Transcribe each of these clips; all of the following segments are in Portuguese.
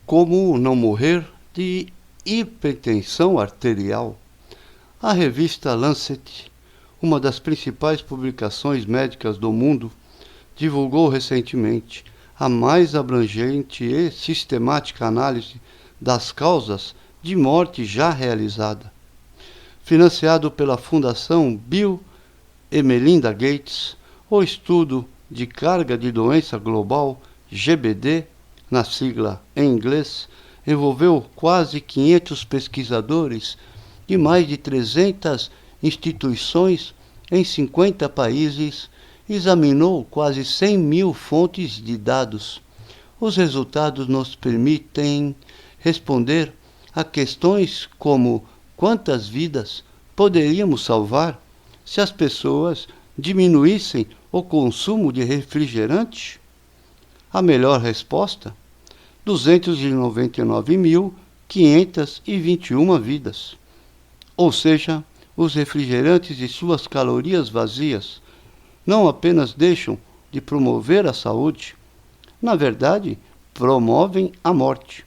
Como não morrer de hipertensão arterial? A revista Lancet, uma das principais publicações médicas do mundo, divulgou recentemente a mais abrangente e sistemática análise das causas de morte já realizada. Financiado pela Fundação Bill e Melinda Gates, o estudo de carga de doença global, GBD, na sigla em inglês, envolveu quase 500 pesquisadores de mais de 300 instituições em 50 países e examinou quase 100 mil fontes de dados. Os resultados nos permitem responder a questões como quantas vidas poderíamos salvar se as pessoas diminuíssem o consumo de refrigerante? A melhor resposta? 299.521 vidas. Ou seja, os refrigerantes e suas calorias vazias não apenas deixam de promover a saúde, na verdade, promovem a morte.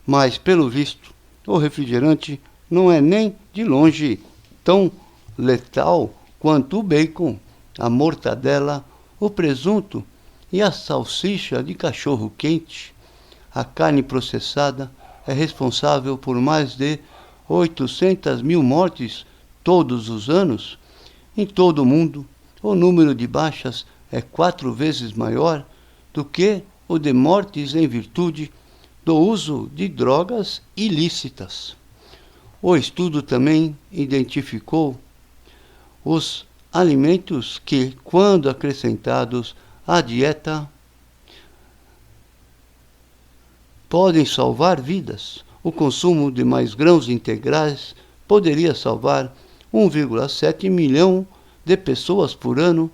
Mas, pelo visto, o refrigerante não é nem de longe tão letal quanto o bacon, a mortadela, o presunto e a salsicha de cachorro-quente. A carne processada é responsável por mais de 800 mil mortes todos os anos. Em todo o mundo, o número de baixas é 4 vezes maior do que o de mortes em virtude do uso de drogas ilícitas. O estudo também identificou os alimentos que, quando acrescentados à dieta, podem salvar vidas. O consumo de mais grãos integrais poderia salvar 1,7 milhão de pessoas por ano,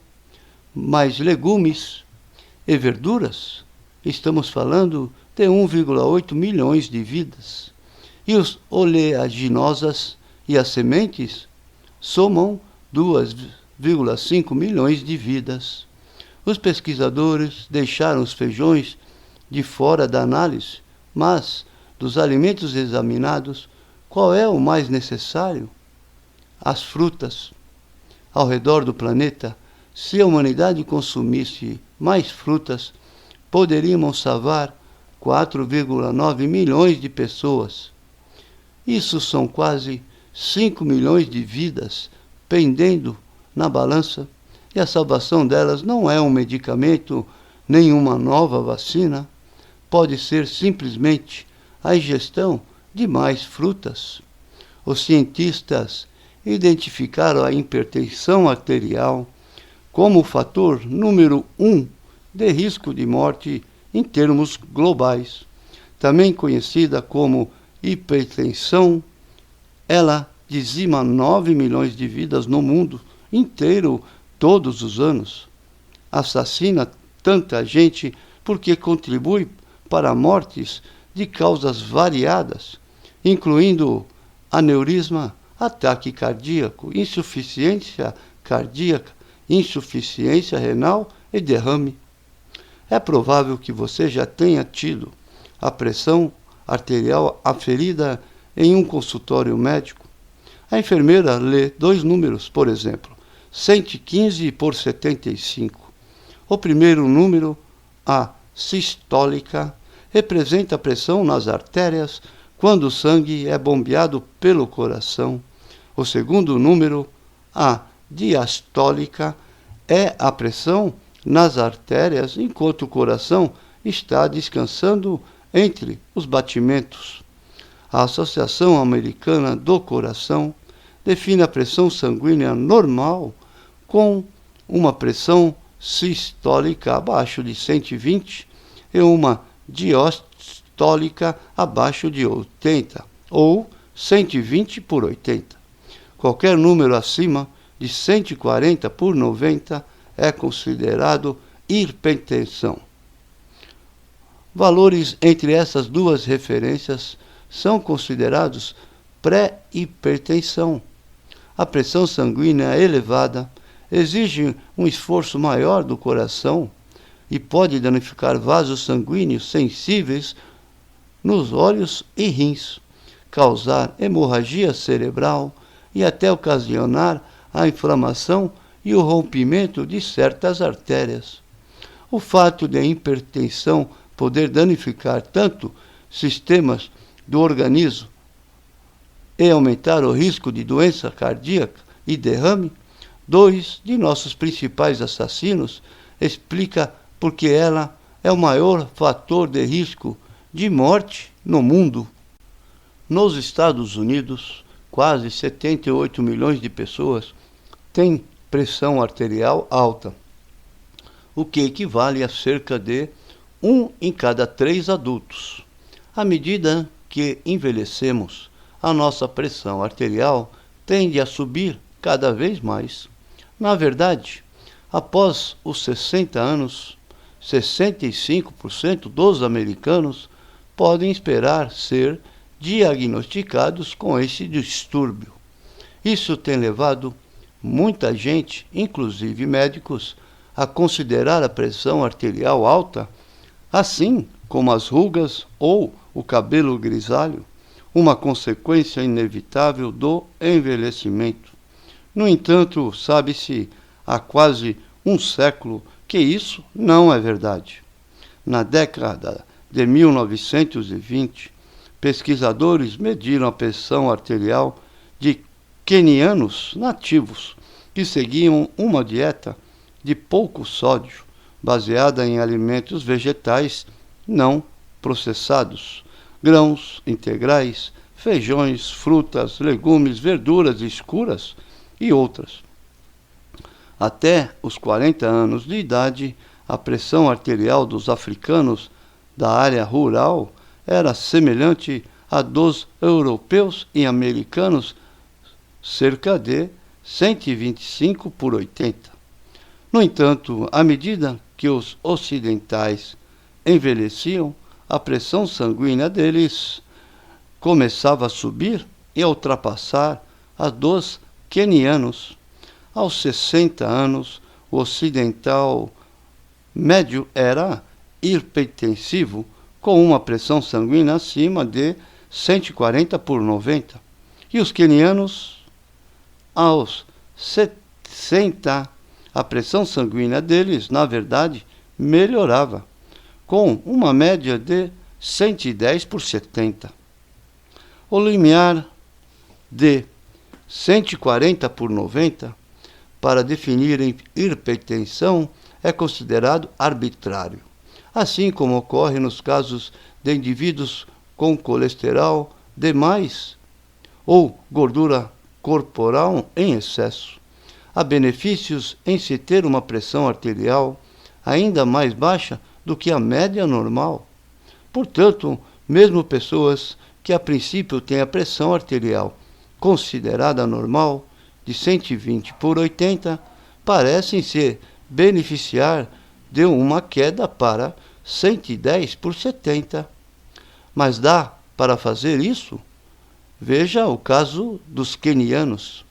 mais legumes e verduras, estamos falando de 1,8 milhões de vidas. E os oleaginosas e as sementes somam 2,5 milhões de vidas. Os pesquisadores deixaram os feijões de fora da análise, mas dos alimentos examinados, qual é o mais necessário? As frutas. Ao redor do planeta, se a humanidade consumisse mais frutas, poderíamos salvar 4,9 milhões de pessoas. Isso são quase 5 milhões de vidas pendendo na balança, e a salvação delas não é um medicamento nem uma nova vacina, pode ser simplesmente a ingestão de mais frutas. Os cientistas identificaram a hipertensão arterial como o fator número 1 de risco de morte em termos globais. Também conhecida como hipertensão, ela dizima 9 milhões de vidas no mundo inteiro todos os anos. Assassina tanta gente porque contribui para mortes de causas variadas, incluindo aneurisma, ataque cardíaco, insuficiência cardíaca, insuficiência renal e derrame. É provável que você já tenha tido a pressão arterial aferida em um consultório médico. A enfermeira lê 2 números, por exemplo, 115 por 75. O primeiro número, a sistólica, representa a pressão nas artérias quando o sangue é bombeado pelo coração. O segundo número, a diastólica, é a pressão nas artérias enquanto o coração está descansando entre os batimentos. A Associação Americana do Coração define a pressão sanguínea normal com uma pressão sistólica abaixo de 120 e uma diastólica abaixo de 80, ou 120 por 80. Qualquer número acima de 140 por 90 é considerado hipertensão. Valores entre essas duas referências são considerados pré-hipertensão. A pressão sanguínea elevada exige um esforço maior do coração e pode danificar vasos sanguíneos sensíveis nos olhos e rins, causar hemorragia cerebral e até ocasionar a inflamação e o rompimento de certas artérias. O fato de a hipertensão poder danificar tanto sistemas do organismo e aumentar o risco de doença cardíaca e derrame, dois de nossos principais assassinos, explica porque ela é o maior fator de risco de morte no mundo. Nos Estados Unidos, quase 78 milhões de pessoas têm pressão arterial alta, o que equivale a cerca de 1 em cada 3 adultos. À medida que envelhecemos, a nossa pressão arterial tende a subir cada vez mais. Na verdade, após os 60 anos, 65% dos americanos podem esperar ser diagnosticados com esse distúrbio. Isso tem levado muita gente, inclusive médicos, a considerar a pressão arterial alta, assim como as rugas ou o cabelo grisalho, uma consequência inevitável do envelhecimento. No entanto, sabe-se há quase um século que isso não é verdade. Na década de 1920, pesquisadores mediram a pressão arterial de quenianos nativos que seguiam uma dieta de pouco sódio, baseada em alimentos vegetais não processados, grãos integrais, feijões, frutas, legumes, verduras escuras e outras. Até os 40 anos de idade, a pressão arterial dos africanos da área rural era semelhante à dos europeus e americanos, cerca de 125/80. No entanto, à medida que os ocidentais envelheciam, a pressão sanguínea deles começava a subir e a ultrapassar a dos quenianos. Aos 60 anos, o ocidental médio era hipertensivo, com uma pressão sanguínea acima de 140/90. E os quenianos, aos 60, a pressão sanguínea deles, na verdade, melhorava, com uma média de 110/70. O limiar de 140/90 para definir hipertensão é considerado arbitrário, assim como ocorre nos casos de indivíduos com colesterol demais ou gordura corporal em excesso. Há benefícios em se ter uma pressão arterial ainda mais baixa do que a média normal. Portanto, mesmo pessoas que a princípio têm a pressão arterial considerada normal, de 120/80, parecem se beneficiar de uma queda para 110/70. Mas dá para fazer isso? Veja o caso dos quenianos.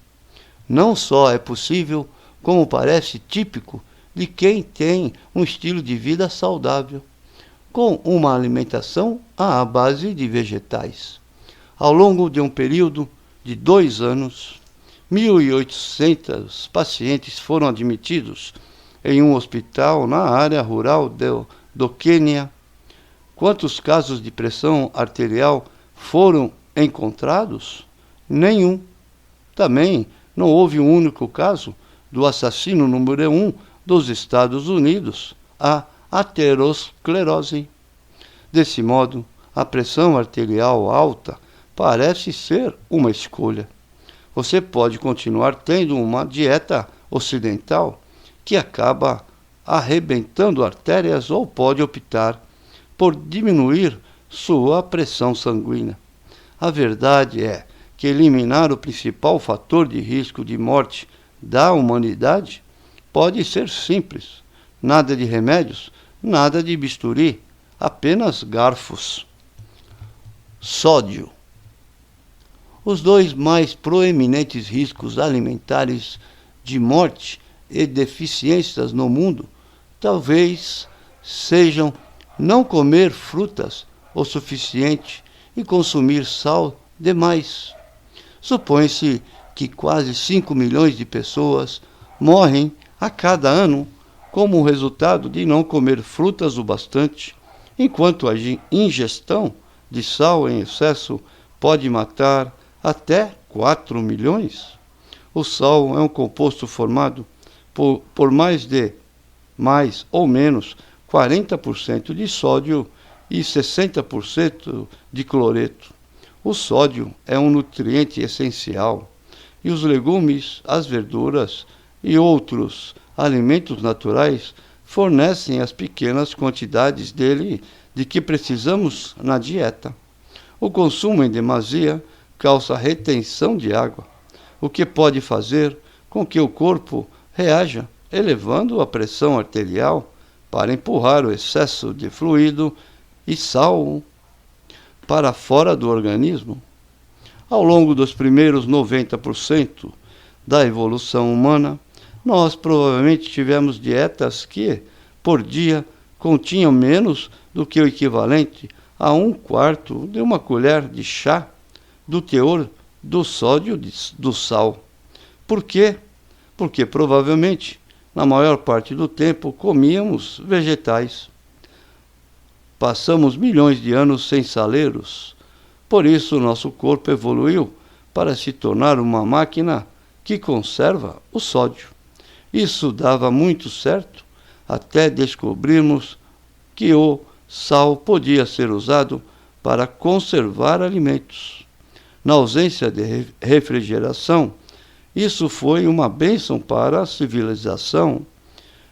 Não só é possível, como parece típico de quem tem um estilo de vida saudável, com uma alimentação à base de vegetais. Ao longo de um período de 2 anos, 1.800 pacientes foram admitidos em um hospital na área rural do Quênia. Quantos casos de pressão arterial foram encontrados? Nenhum. Também não houve um único caso do assassino número 1 dos Estados Unidos, a aterosclerose. Desse modo, a pressão arterial alta parece ser uma escolha. Você pode continuar tendo uma dieta ocidental que acaba arrebentando artérias ou pode optar por diminuir sua pressão sanguínea. A verdade é que eliminar o principal fator de risco de morte da humanidade pode ser simples. Nada de remédios, nada de bisturi, apenas garfos. Sódio. Os dois mais proeminentes riscos alimentares de morte e deficiências no mundo talvez sejam não comer frutas o suficiente e consumir sal demais. Supõe-se que quase 5 milhões de pessoas morrem a cada ano como resultado de não comer frutas o bastante, enquanto a ingestão de sal em excesso pode matar até 4 milhões. O sal é um composto formado por mais ou menos 40% de sódio e 60% de cloreto. O sódio é um nutriente essencial e os legumes, as verduras e outros alimentos naturais fornecem as pequenas quantidades dele de que precisamos na dieta. O consumo em demasia causa retenção de água, o que pode fazer com que o corpo reaja, elevando a pressão arterial para empurrar o excesso de fluido e sal para fora do organismo. Ao longo dos primeiros 90% da evolução humana, nós provavelmente tivemos dietas que, por dia, continham menos do que o equivalente a 1/4 de uma colher de chá do teor do sódio do sal. Por quê? Porque provavelmente, na maior parte do tempo, comíamos vegetais. Passamos milhões de anos sem saleiros. Por isso, nosso corpo evoluiu para se tornar uma máquina que conserva o sódio. Isso dava muito certo até descobrirmos que o sal podia ser usado para conservar alimentos. Na ausência de refrigeração, isso foi uma bênção para a civilização.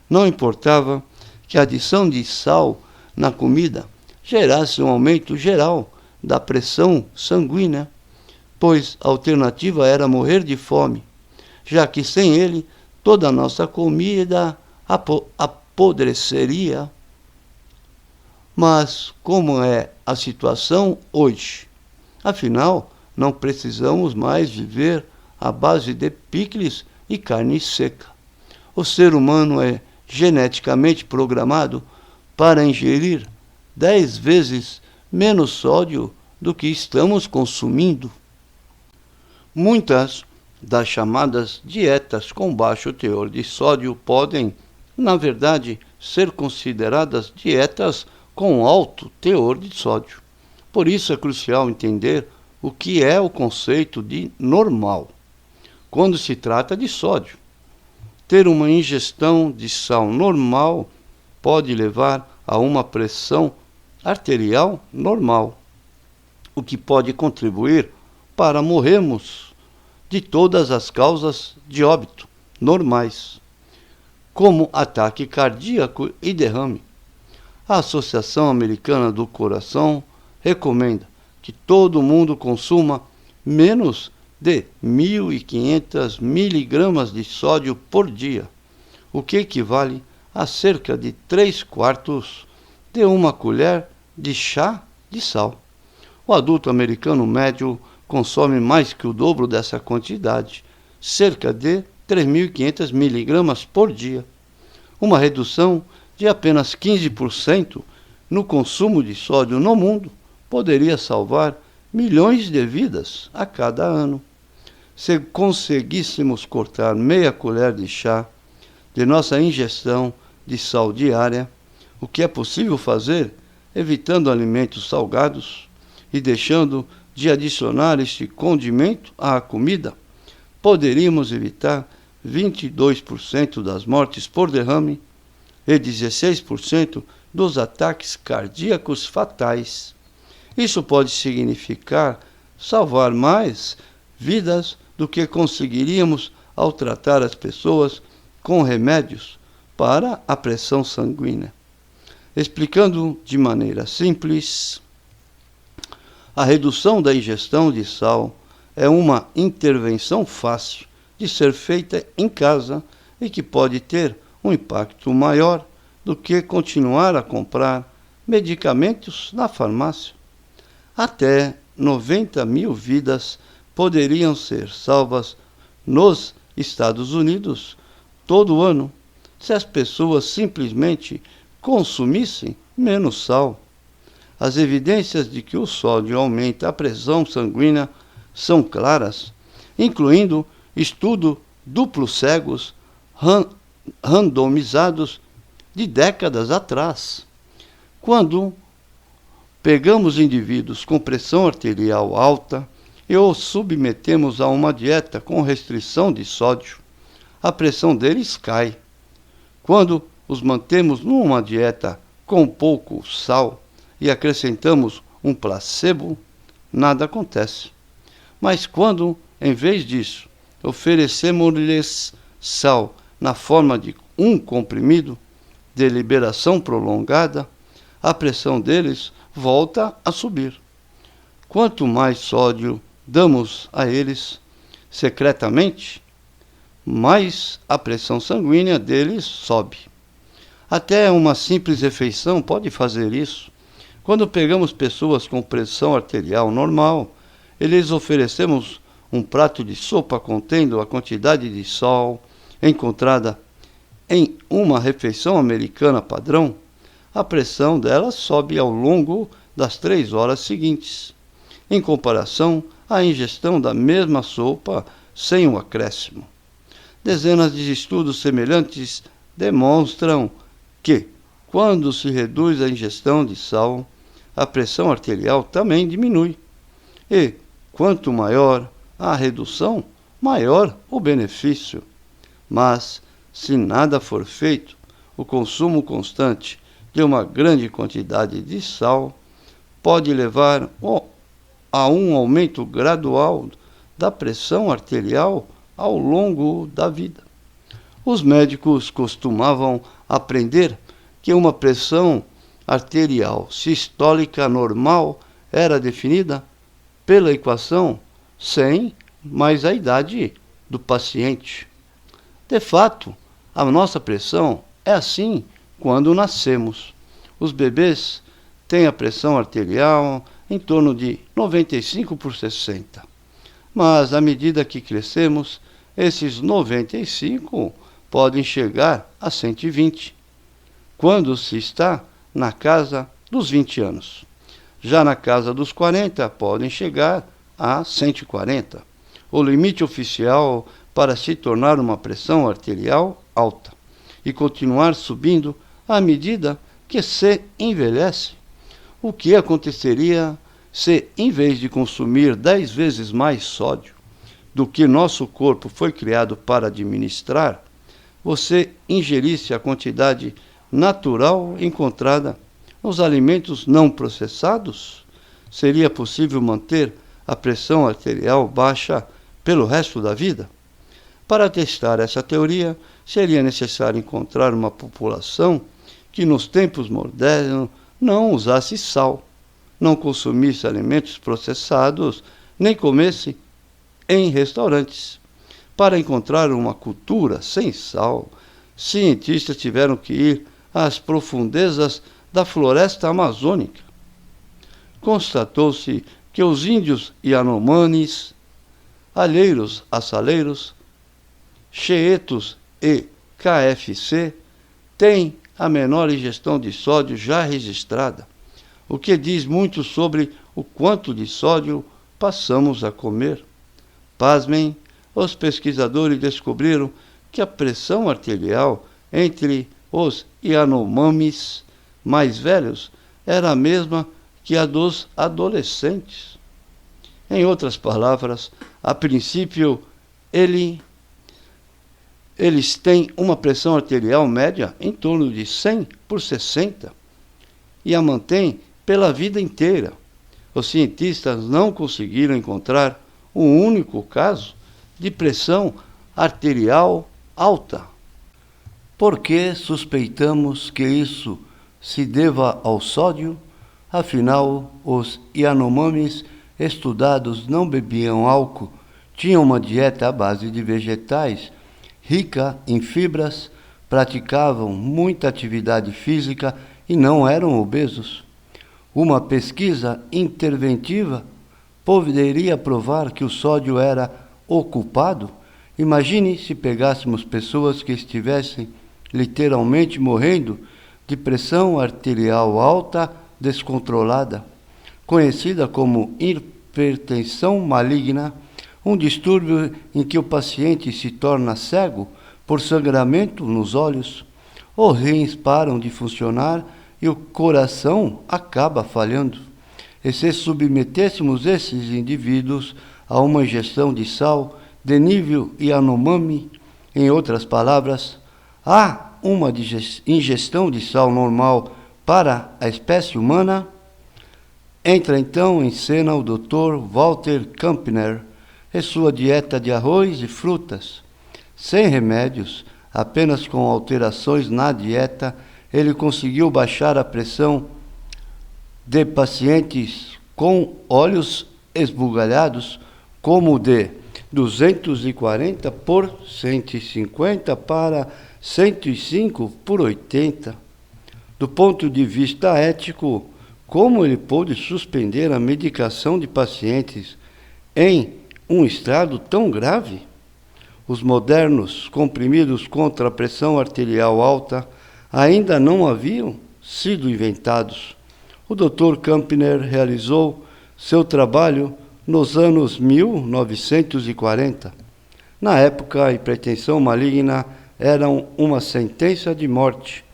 Não importava que a adição de sal na comida gerasse um aumento geral da pressão sanguínea, pois a alternativa era morrer de fome, já que sem ele toda a nossa comida apodreceria. Mas como é a situação hoje? Afinal, não precisamos mais viver à base de picles e carne seca. O ser humano é geneticamente programado para ingerir 10 vezes menos sódio do que estamos consumindo. Muitas das chamadas dietas com baixo teor de sódio podem, na verdade, ser consideradas dietas com alto teor de sódio. Por isso é crucial entender o que é o conceito de normal quando se trata de sódio. Ter uma ingestão de sal normal pode levar a uma pressão arterial normal, o que pode contribuir para morrermos de todas as causas de óbito normais, como ataque cardíaco e derrame. A Associação Americana do Coração recomenda que todo mundo consuma menos de 1.500 miligramas de sódio por dia, o que equivale a cerca de 3/4 de uma colher de chá de sal. O adulto americano médio consome mais que o dobro dessa quantidade, cerca de 3.500 miligramas por dia. Uma redução de apenas 15% no consumo de sódio no mundo poderia salvar milhões de vidas a cada ano. Se conseguíssemos cortar meia colher de chá de nossa ingestão de sal diária, o que é possível fazer evitando alimentos salgados e deixando de adicionar este condimento à comida, poderíamos evitar 22% das mortes por derrame e 16% dos ataques cardíacos fatais. Isso pode significar salvar mais vidas do que conseguiríamos ao tratar as pessoas com remédios para a pressão sanguínea. Explicando de maneira simples, a redução da ingestão de sal é uma intervenção fácil de ser feita em casa e que pode ter um impacto maior do que continuar a comprar medicamentos na farmácia. Até 90 mil vidas poderiam ser salvas nos Estados Unidos todo ano se as pessoas simplesmente consumissem menos sal. As evidências de que o sódio aumenta a pressão sanguínea são claras, incluindo estudos duplos cegos randomizados de décadas atrás. Quando pegamos indivíduos com pressão arterial alta e os submetemos a uma dieta com restrição de sódio, a pressão deles cai. Quando os mantemos numa dieta com pouco sal e acrescentamos um placebo, nada acontece. Mas quando, em vez disso, oferecemos-lhes sal na forma de um comprimido de liberação prolongada, a pressão deles volta a subir. Quanto mais sódio damos a eles secretamente, mais a pressão sanguínea deles sobe. Até uma simples refeição pode fazer isso. Quando pegamos pessoas com pressão arterial normal e lhes oferecemos um prato de sopa contendo a quantidade de sal encontrada em uma refeição americana padrão, a pressão delas sobe ao longo das 3 horas seguintes, em comparação à ingestão da mesma sopa sem um acréscimo. Dezenas de estudos semelhantes demonstram que, quando se reduz a ingestão de sal, a pressão arterial também diminui. E, quanto maior a redução, maior o benefício. Mas, se nada for feito, o consumo constante de uma grande quantidade de sal pode levar a um aumento gradual da pressão arterial ao longo da vida. Os médicos costumavam aprender que uma pressão arterial sistólica normal era definida pela equação 100 mais a idade do paciente. De fato, a nossa pressão é assim quando nascemos. Os bebês têm a pressão arterial em torno de 95/60. Mas, à medida que crescemos, esses 95 podem chegar a 120, quando se está na casa dos 20 anos. Já na casa dos 40, podem chegar a 140, o limite oficial para se tornar uma pressão arterial alta, e continuar subindo à medida que se envelhece. O que aconteceria se, em vez de consumir 10 vezes mais sódio do que nosso corpo foi criado para administrar, você ingerisse a quantidade natural encontrada nos alimentos não processados? Seria possível manter a pressão arterial baixa pelo resto da vida? Para testar essa teoria, seria necessário encontrar uma população que nos tempos modernos não usasse sal, não consumisse alimentos processados, nem comesse em restaurantes. Para encontrar uma cultura sem sal, cientistas tiveram que ir às profundezas da floresta amazônica. Constatou-se que os índios Yanomamis, alheiros a saleiros, Cheetos e KFC têm a menor ingestão de sódio já registrada, o que diz muito sobre o quanto de sódio passamos a comer. Pasmem, os pesquisadores descobriram que a pressão arterial entre os Yanomamis mais velhos era a mesma que a dos adolescentes. Em outras palavras, a princípio, eles têm uma pressão arterial média em torno de 100/60 e a mantêm pela vida inteira. Os cientistas não conseguiram encontrar um único caso de pressão arterial alta. Por que suspeitamos que isso se deva ao sódio? Afinal, os Yanomamis estudados não bebiam álcool, tinham uma dieta à base de vegetais, rica em fibras, praticavam muita atividade física e não eram obesos. Uma pesquisa interventiva poderia provar que o sódio era o culpado? Imagine se pegássemos pessoas que estivessem literalmente morrendo de pressão arterial alta descontrolada, conhecida como hipertensão maligna, um distúrbio em que o paciente se torna cego por sangramento nos olhos, os rins param de funcionar e o coração acaba falhando. E se submetêssemos esses indivíduos a uma ingestão de sal de nível Yanomami, em outras palavras, há uma ingestão de sal normal para a espécie humana? Entra então em cena o Dr. Walter Kampner e sua dieta de arroz e frutas. Sem remédios, apenas com alterações na dieta, ele conseguiu baixar a pressão de pacientes com olhos esbugalhados, como de 240 por 150 para 105 por 80. Do ponto de vista ético, como ele pôde suspender a medicação de pacientes em um estado tão grave? Os modernos comprimidos contra a pressão arterial alta ainda não haviam sido inventados. O Dr. Kampner realizou seu trabalho nos anos 1940. Na época, a hipertensão maligna era uma sentença de morte,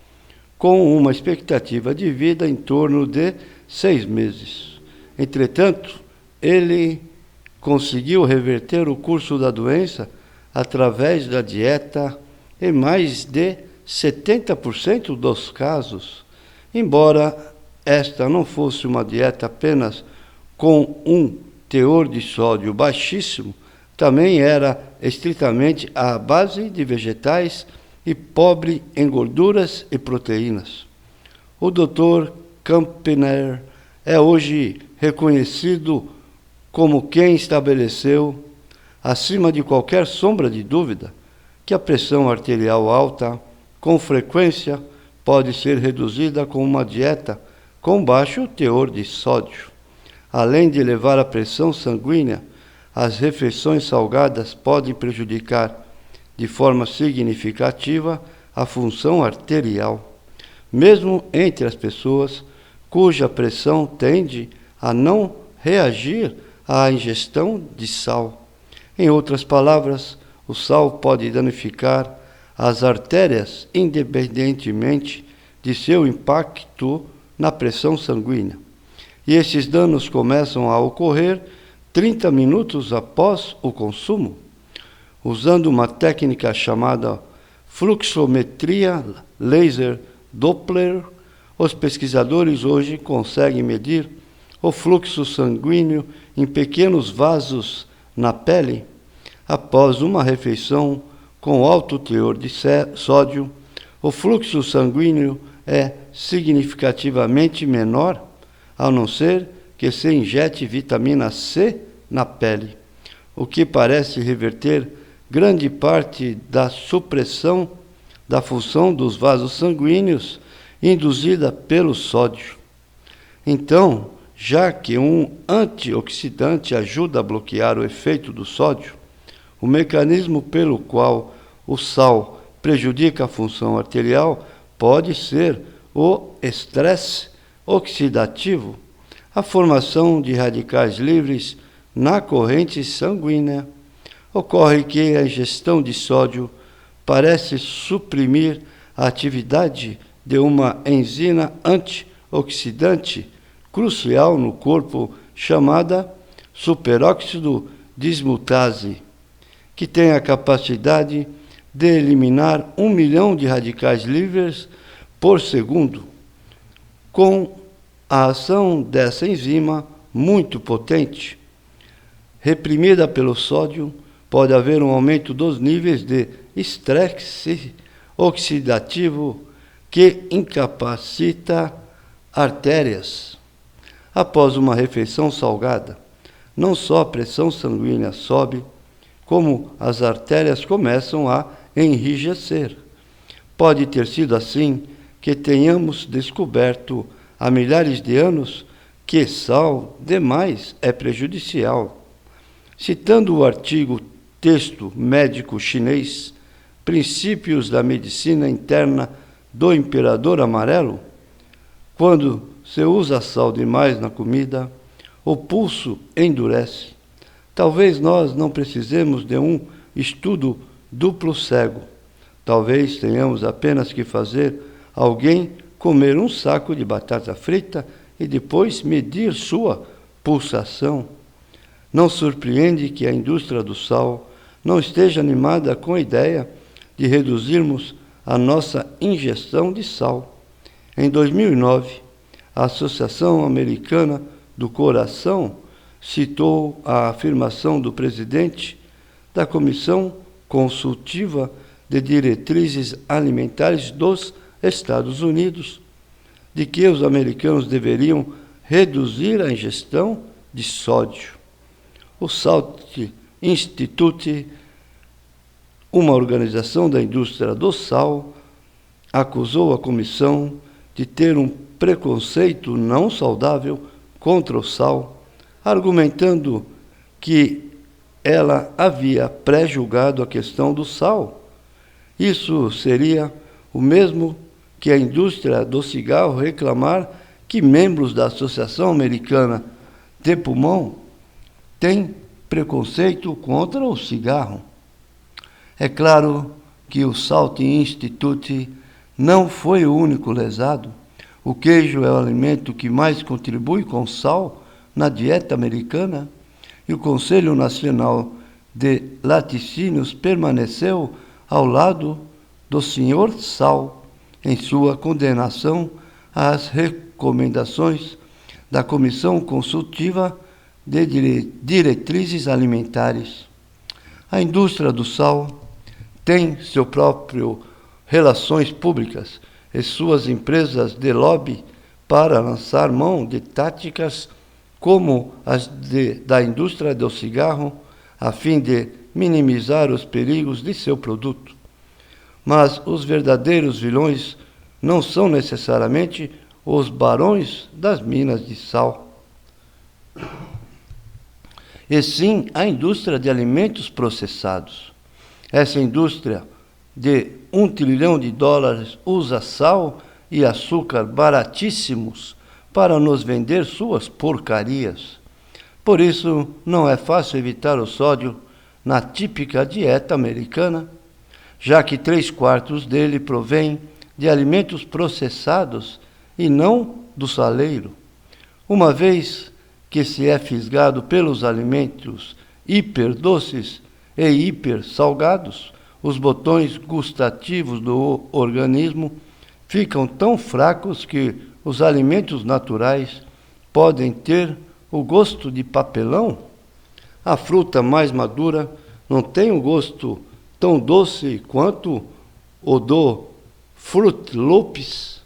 com uma expectativa de vida em torno de 6 meses. Entretanto, ele conseguiu reverter o curso da doença através da dieta em mais de 70% dos casos. Embora esta não fosse uma dieta apenas com um teor de sódio baixíssimo, também era estritamente à base de vegetais e pobre em gorduras e proteínas. O Dr. Kampner é hoje reconhecido como quem estabeleceu, acima de qualquer sombra de dúvida, que a pressão arterial alta, com frequência, pode ser reduzida com uma dieta com baixo teor de sódio. Além de elevar a pressão sanguínea, as refeições salgadas podem prejudicar de forma significativa a função arterial, mesmo entre as pessoas cuja pressão tende a não reagir à ingestão de sal. Em outras palavras, o sal pode danificar as artérias independentemente de seu impacto na pressão sanguínea. E esses danos começam a ocorrer 30 minutos após o consumo. Usando uma técnica chamada fluxometria laser Doppler, os pesquisadores hoje conseguem medir o fluxo sanguíneo em pequenos vasos na pele. Após uma refeição com alto teor de sódio, o fluxo sanguíneo é significativamente menor, a não ser que se injete vitamina C na pele, o que parece reverter grande parte da supressão da função dos vasos sanguíneos induzida pelo sódio. Então, já que um antioxidante ajuda a bloquear o efeito do sódio, o mecanismo pelo qual o sal prejudica a função arterial pode ser o estresse oxidativo, a formação de radicais livres na corrente sanguínea. Ocorre que a ingestão de sódio parece suprimir a atividade de uma enzima antioxidante crucial no corpo chamada superóxido dismutase, que tem a capacidade de eliminar 1 milhão de radicais livres por segundo. Com a ação dessa enzima muito potente, reprimida pelo sódio, pode haver um aumento dos níveis de estresse oxidativo que incapacita artérias. Após uma refeição salgada, não só a pressão sanguínea sobe, como as artérias começam a enrijecer. Pode ter sido assim que tenhamos descoberto há milhares de anos que sal demais é prejudicial. Citando o artigo Texto Médico Chinês, Princípios da Medicina Interna do Imperador Amarelo, quando se usa sal demais na comida, o pulso endurece. Talvez nós não precisemos de um estudo duplo cego. Talvez tenhamos apenas que fazer alguém comer um saco de batata frita e depois medir sua pulsação. Não surpreende que a indústria do sal não esteja animada com a ideia de reduzirmos a nossa ingestão de sal. Em 2009, a Associação Americana do Coração citou a afirmação do presidente da Comissão Consultiva de Diretrizes Alimentares dos Estados Unidos, de que os americanos deveriam reduzir a ingestão de sódio. O Salt Institute, uma organização da indústria do sal, acusou a comissão de ter um preconceito não saudável contra o sal, argumentando que ela havia pré-julgado a questão do sal. Isso seria o mesmo que a indústria do cigarro reclamar que membros da Associação Americana de Pulmão têm preconceito contra o cigarro. É claro que o Salt Institute não foi o único lesado. O queijo é o alimento que mais contribui com sal na dieta americana e o Conselho Nacional de Laticínios permaneceu ao lado do Sr. Sal em sua condenação às recomendações da Comissão Consultiva de Diretrizes Alimentares. A indústria do sal tem seu próprio relações públicas e suas empresas de lobby para lançar mão de táticas como as da indústria do cigarro, a fim de minimizar os perigos de seu produto. Mas os verdadeiros vilões não são necessariamente os barões das minas de sal, e sim a indústria de alimentos processados. Essa indústria de $1 trilhão usa sal e açúcar baratíssimos para nos vender suas porcarias. Por isso, não é fácil evitar o sódio na típica dieta americana, já que 3/4 dele provém de alimentos processados e não do saleiro. Uma vez que se é fisgado pelos alimentos hiperdoces e hipersalgados, os botões gustativos do organismo ficam tão fracos que os alimentos naturais podem ter o gosto de papelão. A fruta mais madura não tem um gosto tão doce quanto o do Fruit Loops.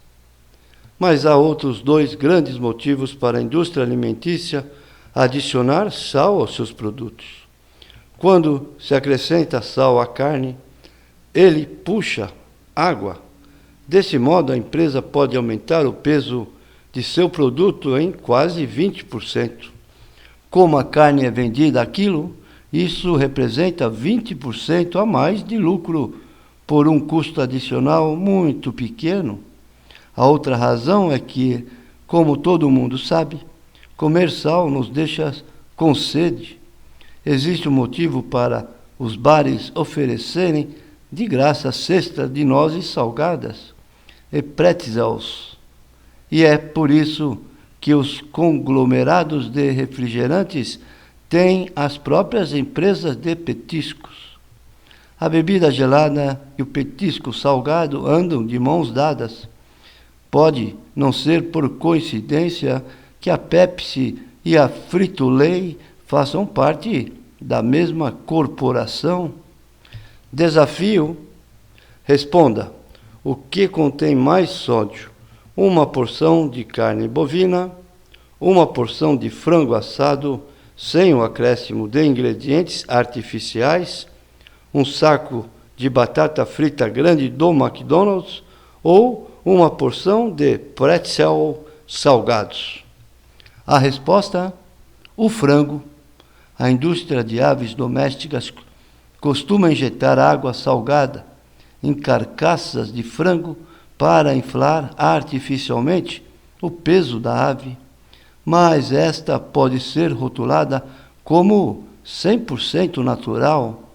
Mas há outros 2 grandes motivos para a indústria alimentícia adicionar sal aos seus produtos. Quando se acrescenta sal à carne, ele puxa água. Desse modo, a empresa pode aumentar o peso de seu produto em quase 20%. Como a carne é vendida a quilo, isso representa 20% a mais de lucro por um custo adicional muito pequeno. A outra razão é que, como todo mundo sabe, comer sal nos deixa com sede. Existe um motivo para os bares oferecerem de graça cestas de nozes salgadas e pretzels. E é por isso que os conglomerados de refrigerantes têm as próprias empresas de petiscos. A bebida gelada e o petisco salgado andam de mãos dadas. Pode não ser por coincidência que a Pepsi e a Frito-Lay façam parte da mesma corporação. Desafio: responda, o que contém mais sódio? Uma porção de carne bovina, uma porção de frango assado sem o acréscimo de ingredientes artificiais, um saco de batata frita grande do McDonald's ou uma porção de pretzel salgados? A resposta: o frango. A indústria de aves domésticas costuma injetar água salgada em carcaças de frango para inflar artificialmente o peso da ave, mas esta pode ser rotulada como 100% natural.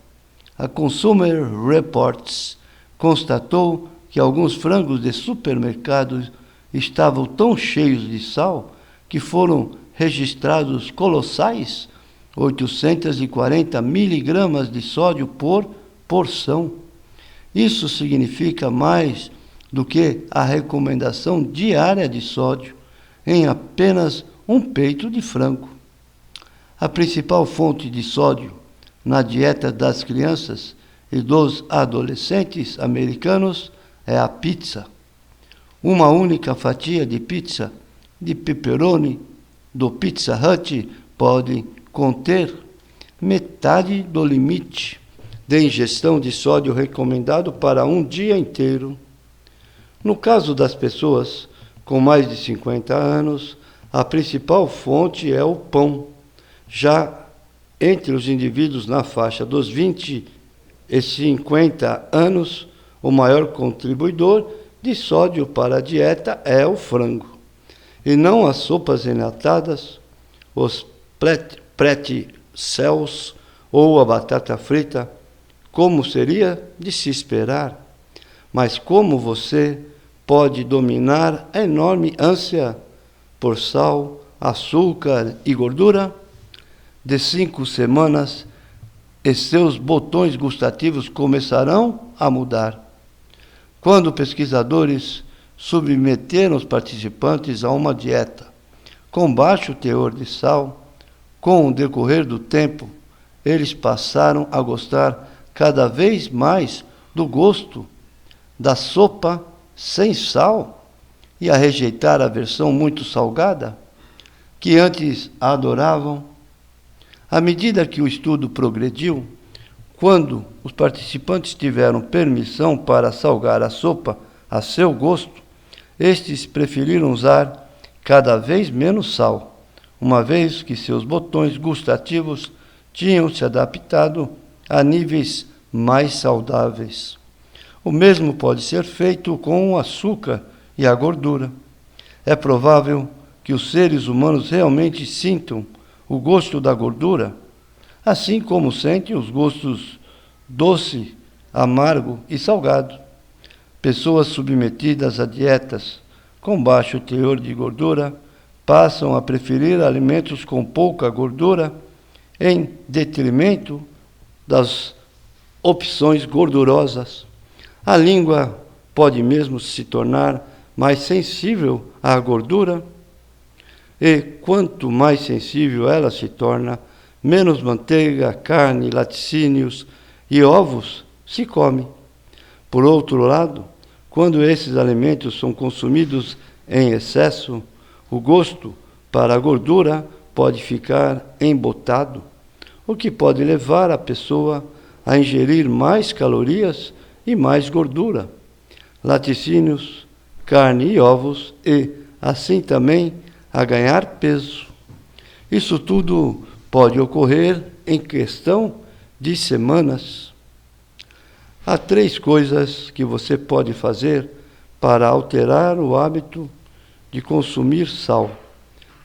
A Consumer Reports constatou que alguns frangos de supermercados estavam tão cheios de sal que foram registrados colossais 840 miligramas de sódio por porção. Isso significa mais do que a recomendação diária de sódio em apenas um peito de frango. A principal fonte de sódio na dieta das crianças e dos adolescentes americanos é a pizza. Uma única fatia de pizza de pepperoni do Pizza Hut pode conter metade do limite de ingestão de sódio recomendado para um dia inteiro. No caso das pessoas com mais de 50 anos, a principal fonte é o pão. Já entre os indivíduos na faixa dos 20 e 50 anos, o maior contribuidor de sódio para a dieta é o frango, e não as sopas enlatadas, os pretzels ou a batata frita, como seria de se esperar. Mas como você pode dominar a enorme ânsia por sal, açúcar e gordura? De 5 semanas, e seus botões gustativos começarão a mudar. Quando pesquisadores submeteram os participantes a uma dieta com baixo teor de sal, com o decorrer do tempo, eles passaram a gostar cada vez mais do gosto da sopa sem sal e a rejeitar a versão muito salgada, que antes adoravam. À medida que o estudo progrediu, quando os participantes tiveram permissão para salgar a sopa a seu gosto, estes preferiram usar cada vez menos sal, uma vez que seus botões gustativos tinham se adaptado a níveis mais saudáveis. O mesmo pode ser feito com o açúcar e a gordura. É provável que os seres humanos realmente sintam o gosto da gordura, assim como sentem os gostos doce, amargo e salgado. Pessoas submetidas a dietas com baixo teor de gordura passam a preferir alimentos com pouca gordura em detrimento das opções gordurosas. A língua pode mesmo se tornar mais sensível à gordura, e quanto mais sensível ela se torna, menos manteiga, carne, laticínios e ovos se come. Por outro lado, quando esses alimentos são consumidos em excesso, o gosto para a gordura pode ficar embotado, o que pode levar a pessoa a ingerir mais calorias e mais gordura, laticínios, carne e ovos, e, assim também, a ganhar peso. Isso tudo pode ocorrer em questão de semanas. Há 3 coisas que você pode fazer para alterar o hábito de consumir sal.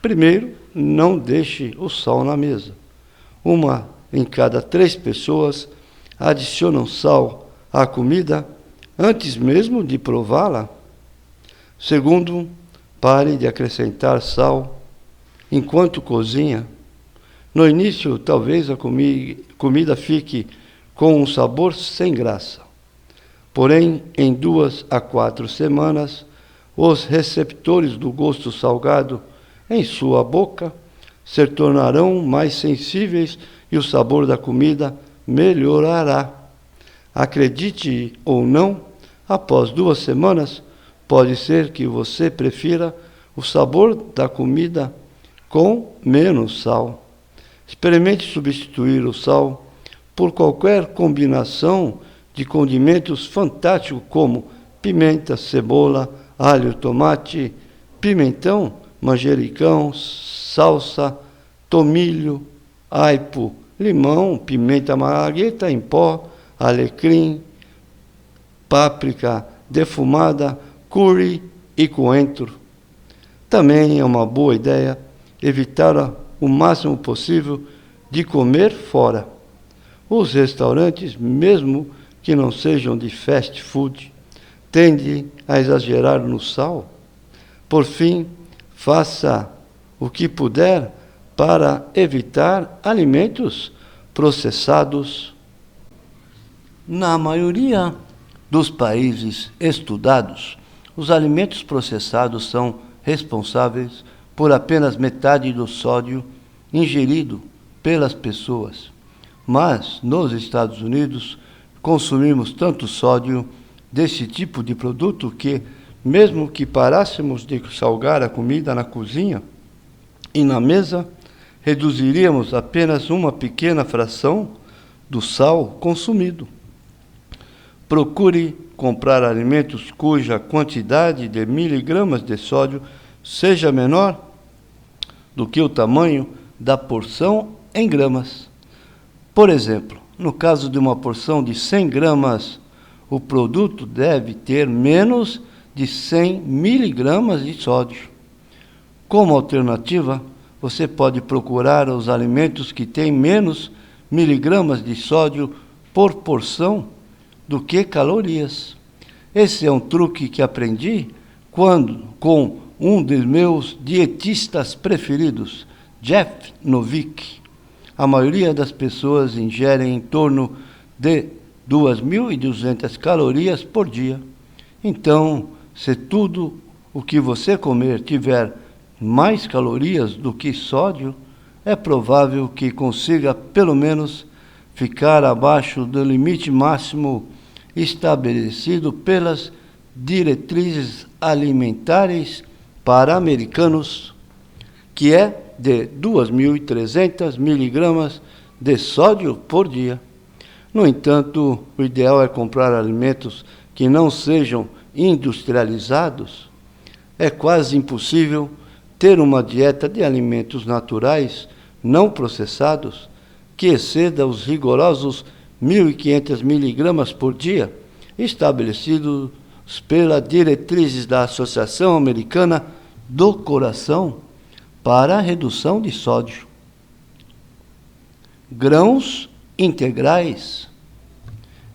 Primeiro, não deixe o sal na mesa. 1 em cada 3 pessoas adicionam sal à comida antes mesmo de prová-la. Segundo, pare de acrescentar sal enquanto cozinha. No início, talvez a comida fique com um sabor sem graça. Porém, em 2 a 4 semanas, os receptores do gosto salgado em sua boca se tornarão mais sensíveis e o sabor da comida melhorará. Acredite ou não, após 2 semanas, pode ser que você prefira o sabor da comida com menos sal. Experimente substituir o sal por qualquer combinação de condimentos fantásticos como pimenta, cebola, alho, tomate, pimentão, manjericão, salsa, tomilho, aipo, limão, pimenta margueta em pó, alecrim, páprica defumada, curry e coentro. Também é uma boa ideia evitar o máximo possível de comer fora. Os restaurantes, mesmo que não sejam de fast food, tendem a exagerar no sal. Por fim, faça o que puder para evitar alimentos processados. Na maioria dos países estudados, os alimentos processados são responsáveis por apenas metade do sódio ingerido pelas pessoas. Mas, nos Estados Unidos, consumimos tanto sódio desse tipo de produto que, mesmo que parássemos de salgar a comida na cozinha e na mesa, reduziríamos apenas uma pequena fração do sal consumido. Procure comprar alimentos cuja quantidade de miligramas de sódio seja menor do que o tamanho da porção em gramas. Por exemplo, no caso de uma porção de 100 gramas, o produto deve ter menos de 100 miligramas de sódio. Como alternativa, você pode procurar os alimentos que têm menos miligramas de sódio por porção do que calorias. Esse é um truque que aprendi com um dos meus dietistas preferidos, Jeff Novick. A maioria das pessoas ingerem em torno de 2.200 calorias por dia. Então, se tudo o que você comer tiver mais calorias do que sódio, é provável que consiga, pelo menos, ficar abaixo do limite máximo estabelecido pelas diretrizes alimentares para americanos, que é de 2.300 miligramas de sódio por dia. No entanto, o ideal é comprar alimentos que não sejam industrializados. É quase impossível ter uma dieta de alimentos naturais, não processados, que exceda os rigorosos 1.500 miligramas por dia, estabelecidos pelas diretrizes da Associação Americana do Coração para a redução de sódio. Grãos integrais.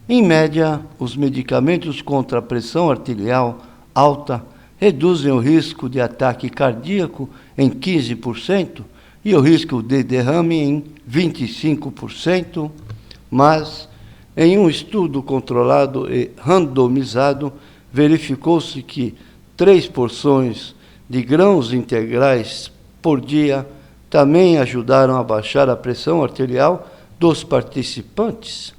Em média, os medicamentos contra a pressão arterial alta reduzem o risco de ataque cardíaco em 15% e o risco de derrame em 25%, mas em um estudo controlado e randomizado, verificou-se que 3 porções de grãos integrais por dia também ajudaram a baixar a pressão arterial dos participantes.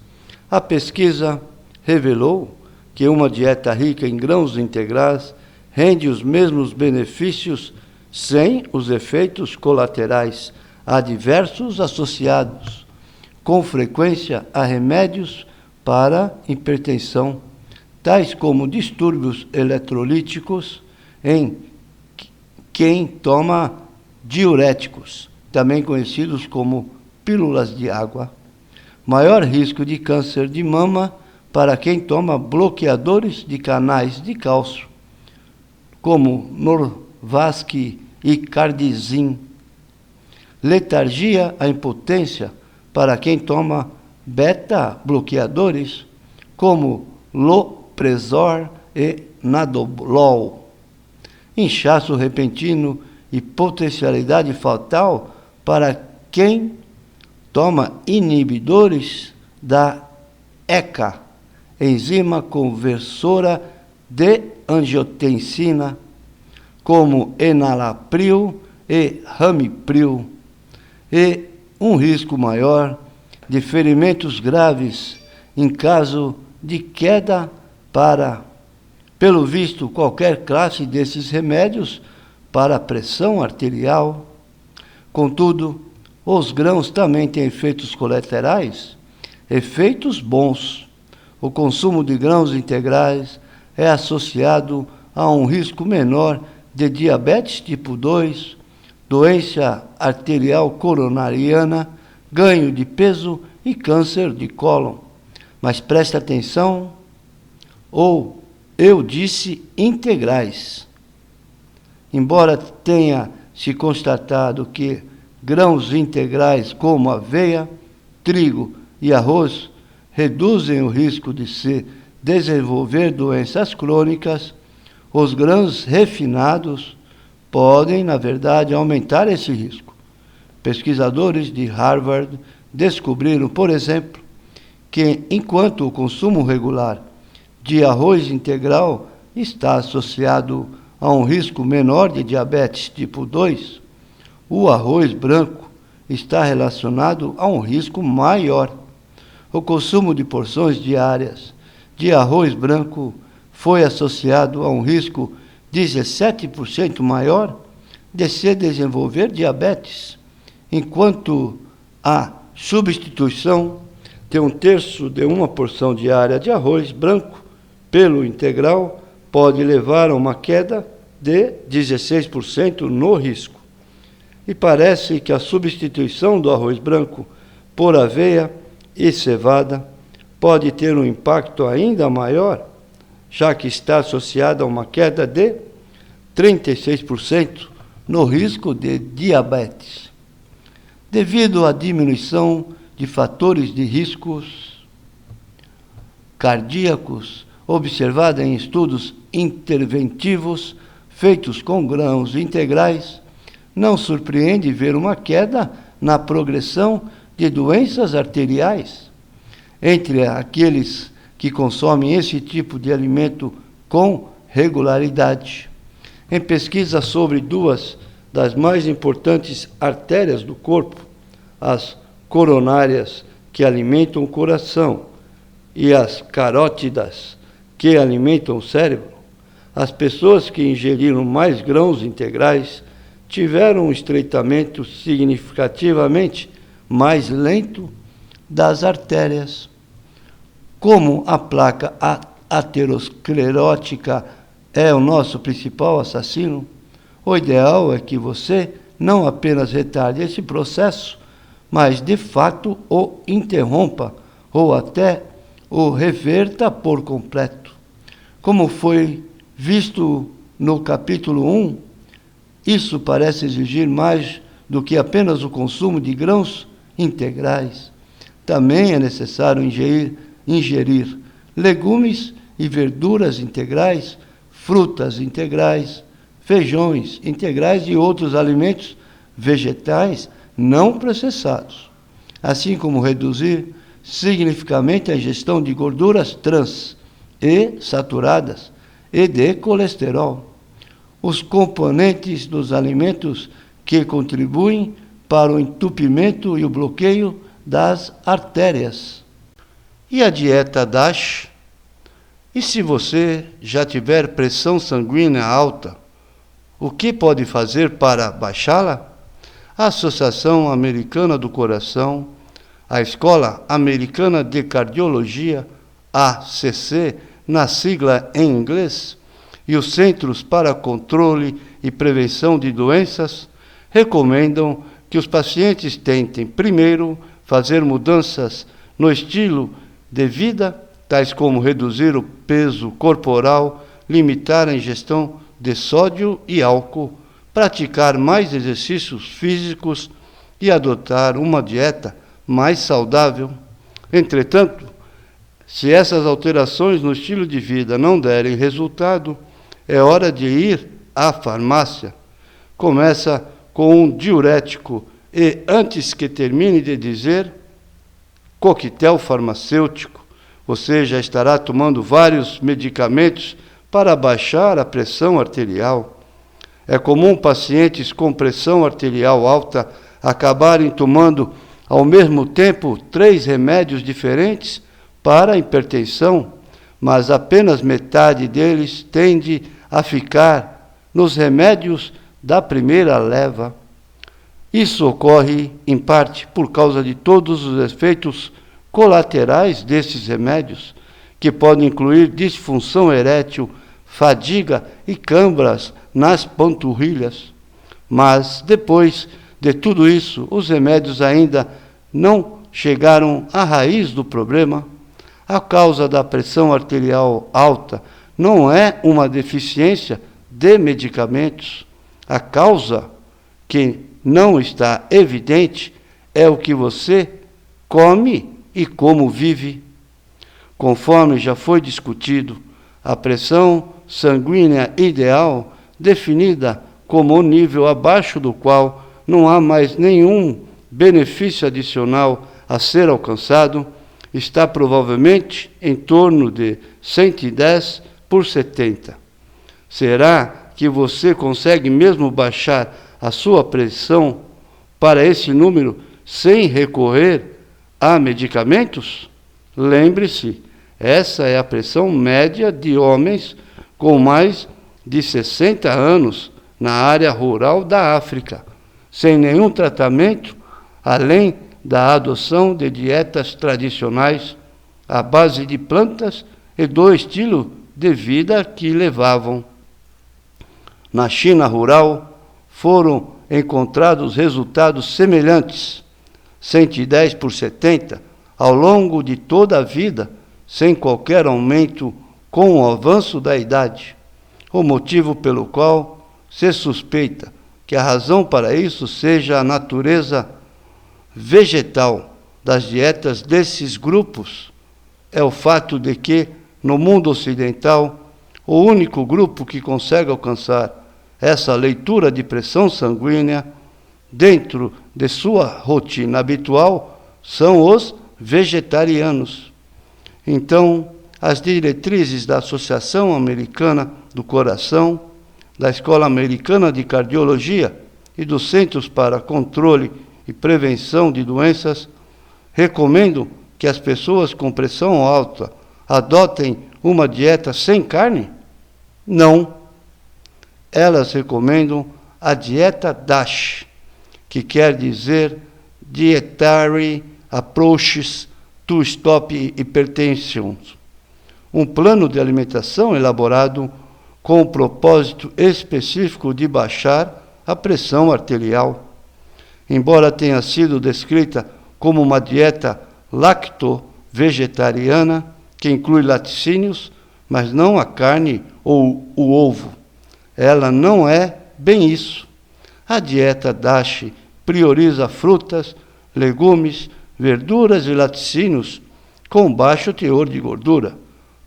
A pesquisa revelou que uma dieta rica em grãos integrais rende os mesmos benefícios sem os efeitos colaterais adversos associados, com frequência a remédios para hipertensão, tais como distúrbios eletrolíticos em quem toma diuréticos, também conhecidos como pílulas de água. Maior risco de câncer de mama para quem toma bloqueadores de canais de cálcio, como Norvasc e Cardizem. Letargia, a impotência para quem toma beta-bloqueadores, como Loprezor e Nadolol. Inchaço repentino e potencialidade fatal para quem toma inibidores da ECA, enzima conversora de angiotensina, como enalapril e ramipril, e um risco maior de ferimentos graves em caso de queda para, pelo visto, qualquer classe desses remédios para a pressão arterial. Contudo, os grãos também têm efeitos colaterais, efeitos bons. O consumo de grãos integrais é associado a um risco menor de diabetes tipo 2, doença arterial coronariana, ganho de peso e câncer de cólon. Mas preste atenção, eu disse integrais. embora tenha se constatado que grãos integrais como aveia, trigo e arroz reduzem o risco de se desenvolver doenças crônicas, os grãos refinados podem, na verdade, aumentar esse risco. Pesquisadores de Harvard descobriram, por exemplo, que enquanto o consumo regular de arroz integral está associado a um risco menor de diabetes tipo 2, o arroz branco está relacionado a um risco maior. O consumo de porções diárias de arroz branco foi associado a um risco 17% maior de se desenvolver diabetes, enquanto a substituição de 1/3 de uma porção diária de arroz branco pelo integral pode levar a uma queda de 16% no risco. E parece que a substituição do arroz branco por aveia e cevada pode ter um impacto ainda maior, já que está associada a uma queda de 36% no risco de diabetes. Devido à diminuição de fatores de riscos cardíacos observada em estudos interventivos feitos com grãos integrais, não surpreende ver uma queda na progressão de doenças arteriais. Entre aqueles que consomem esse tipo de alimento com regularidade. Em pesquisa sobre duas das mais importantes artérias do corpo, as coronárias, que alimentam o coração, e as carótidas, que alimentam o cérebro, as pessoas que ingeriram mais grãos integrais tiveram um estreitamento significativamente mais lento das artérias. Como a placa aterosclerótica é o nosso principal assassino, o ideal é que você não apenas retarde esse processo, mas de fato o interrompa ou até o reverta por completo. Como foi visto no capítulo 1, isso parece exigir mais do que apenas o consumo de grãos integrais. Também é necessário ingerir legumes e verduras integrais, frutas integrais, feijões integrais e outros alimentos vegetais não processados, assim como reduzir significativamente a ingestão de gorduras trans e saturadas e de colesterol, os componentes dos alimentos que contribuem para o entupimento e o bloqueio das artérias. E a dieta DASH? E se você já tiver pressão sanguínea alta, o que pode fazer para baixá-la? A Associação Americana do Coração, a Escola Americana de Cardiologia, ACC, na sigla em inglês, e os Centros para Controle e Prevenção de Doenças recomendam que os pacientes tentem, primeiro, fazer mudanças no estilo de vida, tais como reduzir o peso corporal, limitar a ingestão de sódio e álcool, praticar mais exercícios físicos e adotar uma dieta mais saudável. Entretanto, se essas alterações no estilo de vida não derem resultado, é hora de ir à farmácia. Começa com um diurético e, antes que termine de dizer coquetel farmacêutico, você já estará tomando vários medicamentos para baixar a pressão arterial. É comum pacientes com pressão arterial alta acabarem tomando ao mesmo tempo 3 remédios diferentes para a hipertensão, mas apenas metade deles tende a ficar nos remédios da primeira leva. Isso ocorre, em parte, por causa de todos os efeitos colaterais desses remédios, que podem incluir disfunção erétil, fadiga e câimbras nas panturrilhas. Mas, depois de tudo isso, os remédios ainda não chegaram à raiz do problema. A causa da pressão arterial alta não é uma deficiência de medicamentos, A causa que não está evidente é o que você come e como vive. Conforme já foi discutido, a pressão sanguínea ideal, definida como o nível abaixo do qual não há mais nenhum benefício adicional a ser alcançado, está provavelmente em torno de 110/70. Será que você consegue mesmo baixar a sua pressão para esse número sem recorrer a medicamentos? Lembre-se, essa é a pressão média de homens com mais de 60 anos na área rural da África, sem nenhum tratamento, além da adoção de dietas tradicionais à base de plantas e do estilo de vida que levavam. Na China rural, foram encontrados resultados semelhantes, 110/70, ao longo de toda a vida, sem qualquer aumento com o avanço da idade. O motivo pelo qual se suspeita que a razão para isso seja a natureza vegetal das dietas desses grupos é o fato de que, no mundo ocidental, o único grupo que consegue alcançar essa leitura de pressão sanguínea dentro de sua rotina habitual são os vegetarianos. Então, as diretrizes da Associação Americana do Coração, da Escola Americana de Cardiologia e dos Centros para Controle e Prevenção de Doenças recomendam que as pessoas com pressão alta adotem uma dieta sem carne? Não. Elas recomendam a dieta DASH, que quer dizer Dietary Approaches to Stop Hypertension, um plano de alimentação elaborado com o propósito específico de baixar a pressão arterial. Embora tenha sido descrita como uma dieta lacto-vegetariana, que inclui laticínios, mas não a carne ou o ovo, ela não é bem isso. A dieta DASH prioriza frutas, legumes, verduras e laticínios com baixo teor de gordura,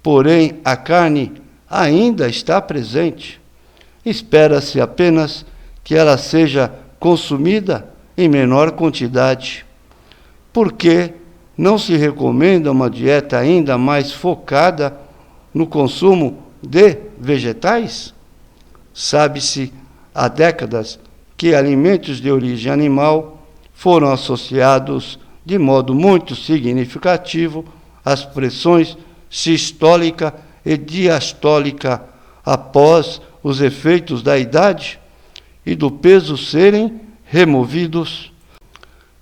porém a carne ainda está presente. Espera-se apenas que ela seja consumida em menor quantidade. Por que não se recomenda uma dieta ainda mais focada no consumo de vegetais? Sabe-se há décadas que alimentos de origem animal foram associados de modo muito significativo às pressões sistólica e diastólica após os efeitos da idade e do peso serem removidos.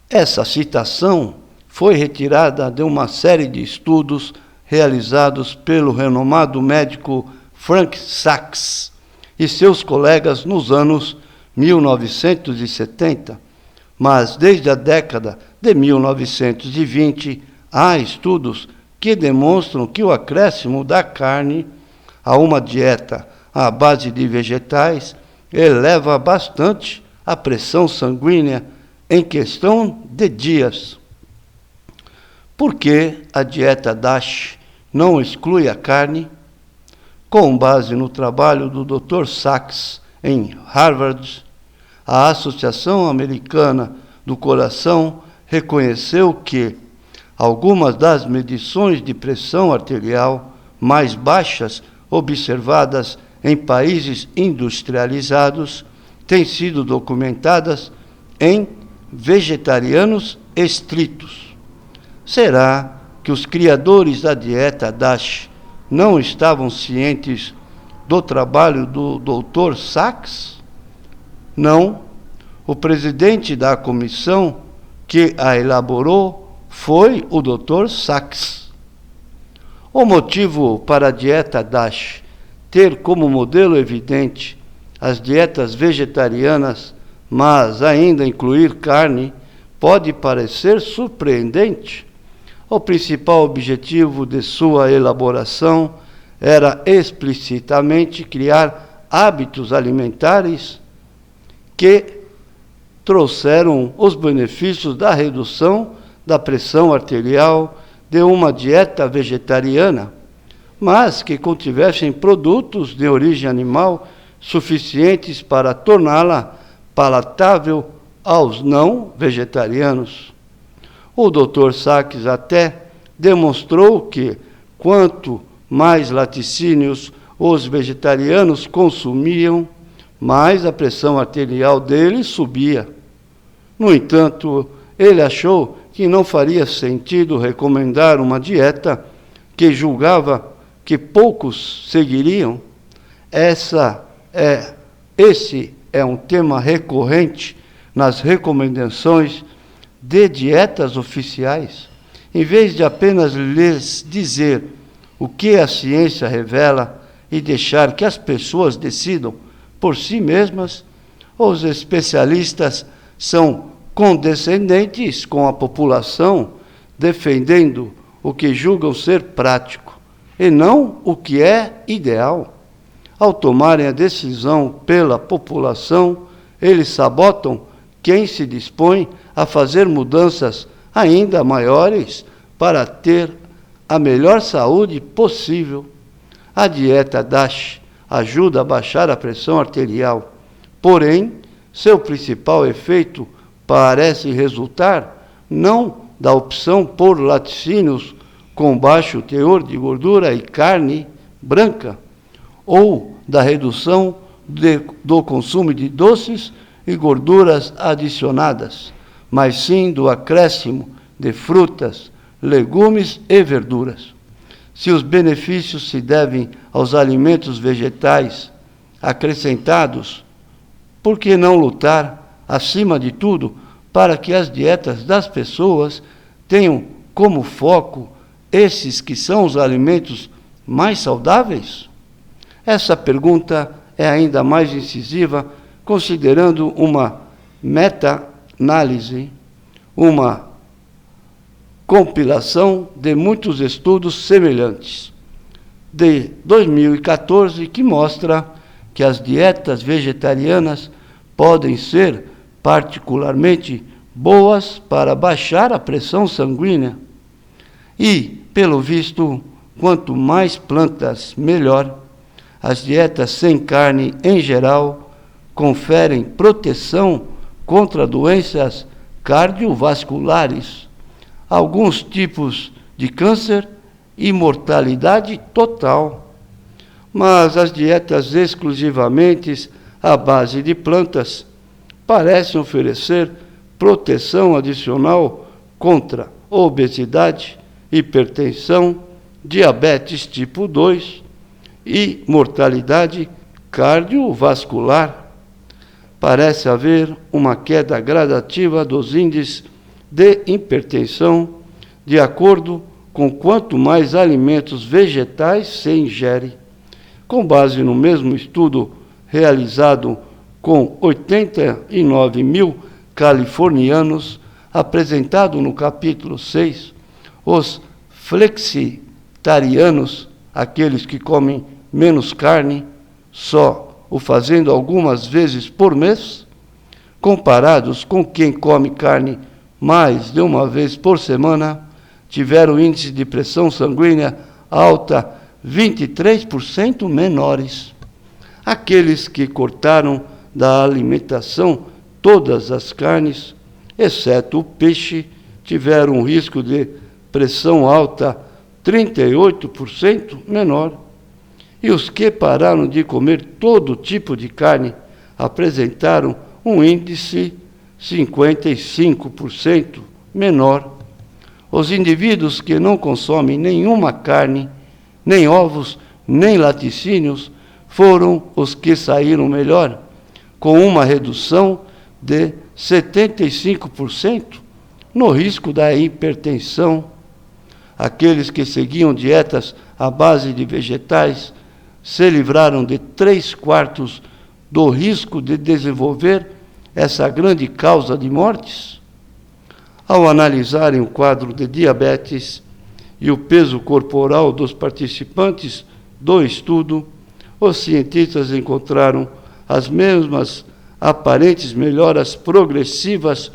Essa citação foi retirada de uma série de estudos realizados pelo renomado médico Frank Sachs e seus colegas nos anos 1970, mas desde a década de 1920 há estudos que demonstram que o acréscimo da carne a uma dieta à base de vegetais eleva bastante a pressão sanguínea em questão de dias. Por que a dieta DASH não exclui a carne? Com base no trabalho do Dr. Sachs em Harvard, a Associação Americana do Coração reconheceu que algumas das medições de pressão arterial mais baixas observadas em países industrializados têm sido documentadas em vegetarianos estritos. Será que os criadores da dieta DASH não estavam cientes do trabalho do Dr. Sachs? Não. O presidente da comissão que a elaborou foi o Dr. Sachs. O motivo para a dieta DASH ter como modelo evidente as dietas vegetarianas, mas ainda incluir carne, pode parecer surpreendente. O principal objetivo de sua elaboração era explicitamente criar hábitos alimentares que trouxeram os benefícios da redução da pressão arterial de uma dieta vegetariana, mas que contivessem produtos de origem animal suficientes para torná-la palatável aos não vegetarianos. O Dr. Sachs até demonstrou que, quanto mais laticínios os vegetarianos consumiam, mais a pressão arterial deles subia. No entanto, ele achou que não faria sentido recomendar uma dieta que julgava que poucos seguiriam. Esse é um tema recorrente nas recomendações de dietas oficiais. Em vez de apenas lhes dizer o que a ciência revela e deixar que as pessoas decidam por si mesmas, os especialistas são condescendentes com a população, defendendo o que julgam ser prático e não o que é ideal. Ao tomarem a decisão pela população, eles sabotam quem se dispõe a fazer mudanças ainda maiores para ter a melhor saúde possível. A dieta DASH ajuda a baixar a pressão arterial, porém, seu principal efeito parece resultar não da opção por laticínios com baixo teor de gordura e carne branca, ou da redução do consumo de doces e gorduras adicionadas, mas sim do acréscimo de frutas, legumes e verduras. Se os benefícios se devem aos alimentos vegetais acrescentados, por que não lutar, acima de tudo, para que as dietas das pessoas tenham como foco esses que são os alimentos mais saudáveis? Essa pergunta é ainda mais incisiva, considerando uma meta-análise, uma compilação de muitos estudos semelhantes, de 2014, que mostra que as dietas vegetarianas podem ser particularmente boas para baixar a pressão sanguínea. E, pelo visto, quanto mais plantas, melhor. As dietas sem carne, em geral, conferem proteção contra doenças cardiovasculares, alguns tipos de câncer e mortalidade total. Mas as dietas exclusivamente à base de plantas parecem oferecer proteção adicional contra obesidade, hipertensão, diabetes tipo 2 e mortalidade cardiovascular. Parece haver uma queda gradativa dos índices de hipertensão, de acordo com quanto mais alimentos vegetais se ingere. Com base no mesmo estudo realizado com 89 mil californianos, apresentado no capítulo 6, os flexitarianos, aqueles que comem menos carne, só o fazendo algumas vezes por mês, comparados com quem come carne mais de uma vez por semana, tiveram índice de pressão sanguínea alta 23% menores. Aqueles que cortaram da alimentação todas as carnes, exceto o peixe, tiveram um risco de pressão alta 38% menor. E os que pararam de comer todo tipo de carne apresentaram um índice 55% menor. Os indivíduos que não consomem nenhuma carne, nem ovos, nem laticínios, foram os que saíram melhor, com uma redução de 75% no risco da hipertensão. Aqueles que seguiam dietas à base de vegetais se livraram de 3/4 do risco de desenvolver essa grande causa de mortes. Ao analisarem o quadro de diabetes e o peso corporal dos participantes do estudo, os cientistas encontraram as mesmas aparentes melhoras progressivas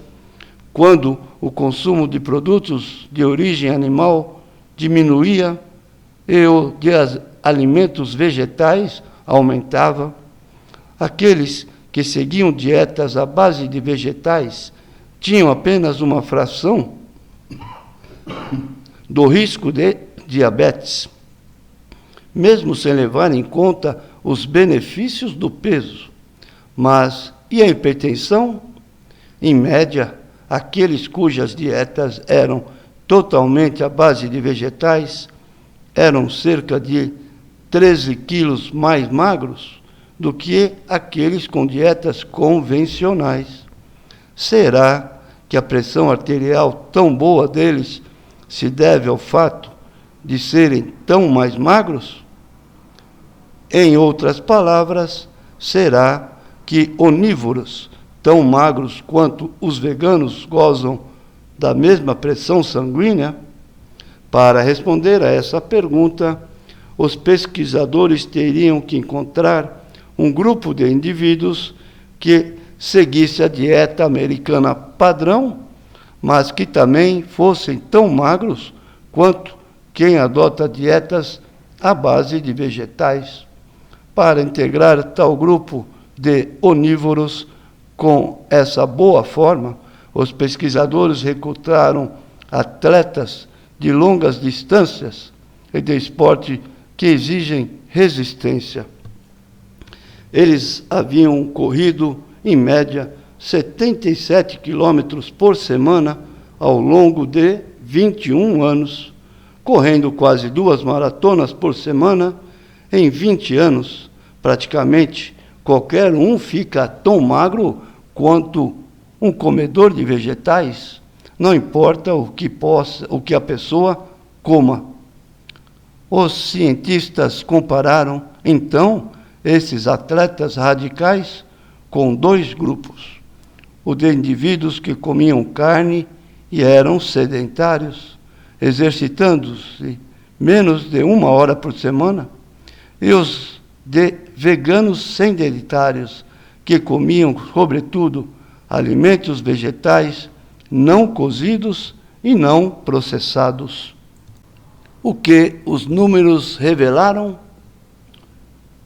quando o consumo de produtos de origem animal diminuía e o de alimentos vegetais aumentava. Aqueles que seguiam dietas à base de vegetais tinham apenas uma fração do risco de diabetes, mesmo sem levar em conta os benefícios do peso. Mas e a hipertensão? Em média, aqueles cujas dietas eram totalmente à base de vegetais eram cerca de 13 quilos mais magros do que aqueles com dietas convencionais. Será que a pressão arterial tão boa deles se deve ao fato de serem tão mais magros? Em outras palavras, será que onívoros tão magros quanto os veganos gozam da mesma pressão sanguínea? Para responder a essa pergunta, os pesquisadores teriam que encontrar um grupo de indivíduos que seguisse a dieta americana padrão, mas que também fossem tão magros quanto quem adota dietas à base de vegetais. Para integrar tal grupo de onívoros com essa boa forma, os pesquisadores recrutaram atletas de longas distâncias e de esporte que exigem resistência. Eles haviam corrido, em média, 77 quilômetros por semana ao longo de 21 anos, correndo quase 2 maratonas por semana. Em 20 anos, praticamente, qualquer um fica tão magro quanto um comedor de vegetais, não importa o que a pessoa coma. Os cientistas compararam, então, esses atletas radicais com 2 grupos: o de indivíduos que comiam carne e eram sedentários, exercitando-se menos de 1 hora por semana, e os de veganos sedentários, que comiam, sobretudo, alimentos vegetais não cozidos e não processados. O que os números revelaram?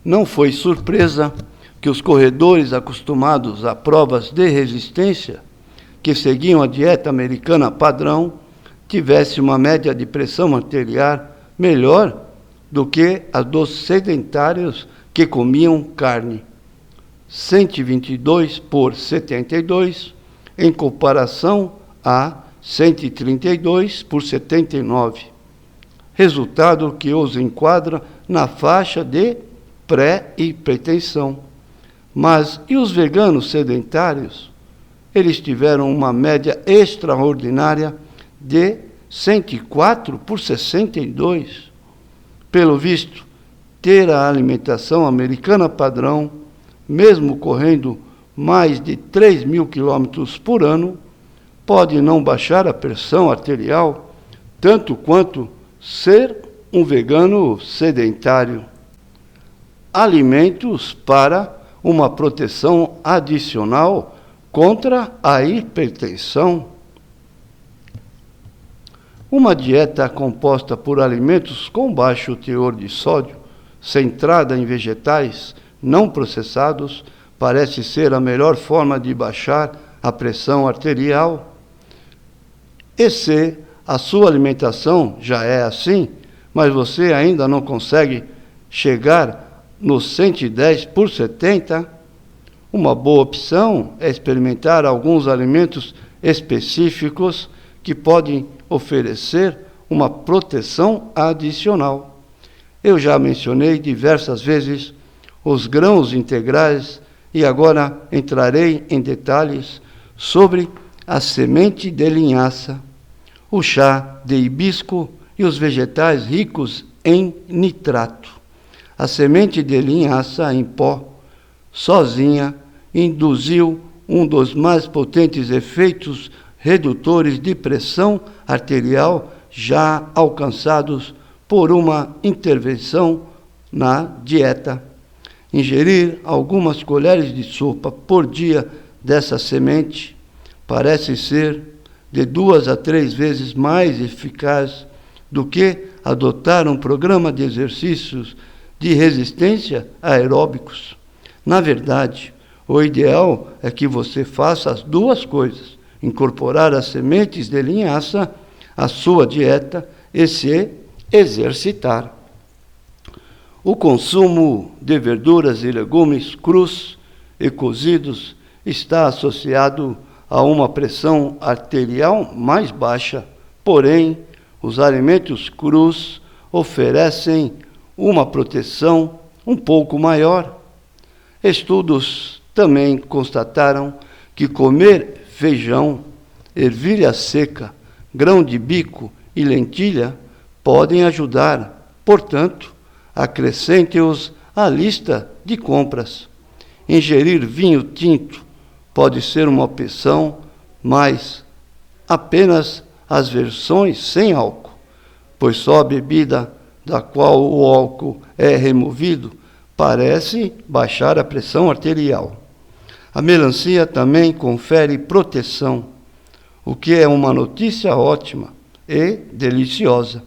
Não foi surpresa que os corredores acostumados a provas de resistência, que seguiam a dieta americana padrão, tivessem uma média de pressão arterial melhor do que a dos sedentários que comiam carne, 122 por 72, em comparação a 132 por 79. Resultado que os enquadra na faixa de pré-hipertensão. Mas e os veganos sedentários? Eles tiveram uma média extraordinária de 104 por 62. Pelo visto, ter a alimentação americana padrão, mesmo correndo mais de 3.000 quilômetros por ano, pode não baixar a pressão arterial, tanto quanto ser um vegano sedentário. Alimentos para uma proteção adicional contra a hipertensão. Uma dieta composta por alimentos com baixo teor de sódio, centrada em vegetais não processados, parece ser a melhor forma de baixar a pressão arterial. E se a sua alimentação já é assim, mas você ainda não consegue chegar nos 110 por 70, uma boa opção é experimentar alguns alimentos específicos que podem oferecer uma proteção adicional. Eu já mencionei diversas vezes os grãos integrais e agora entrarei em detalhes sobre a semente de linhaça, o chá de hibisco e os vegetais ricos em nitrato. A semente de linhaça em pó, sozinha, induziu um dos mais potentes efeitos redutores de pressão arterial já alcançados por uma intervenção na dieta. Ingerir algumas colheres de sopa por dia dessa semente parece ser de 2 a 3 vezes mais eficaz do que adotar um programa de exercícios de resistência aeróbicos. Na verdade, o ideal é que você faça as duas coisas: incorporar as sementes de linhaça à sua dieta e se exercitar. O consumo de verduras e legumes crus e cozidos está associado a uma pressão arterial mais baixa, porém, os alimentos crus oferecem uma proteção um pouco maior. Estudos também constataram que comer feijão, ervilha seca, grão de bico e lentilha podem ajudar. Portanto, acrescente-os à lista de compras. Ingerir vinho tinto pode ser uma opção, mas apenas as versões sem álcool, pois só a bebida da qual o álcool é removido parece baixar a pressão arterial. A melancia também confere proteção, o que é uma notícia ótima e deliciosa,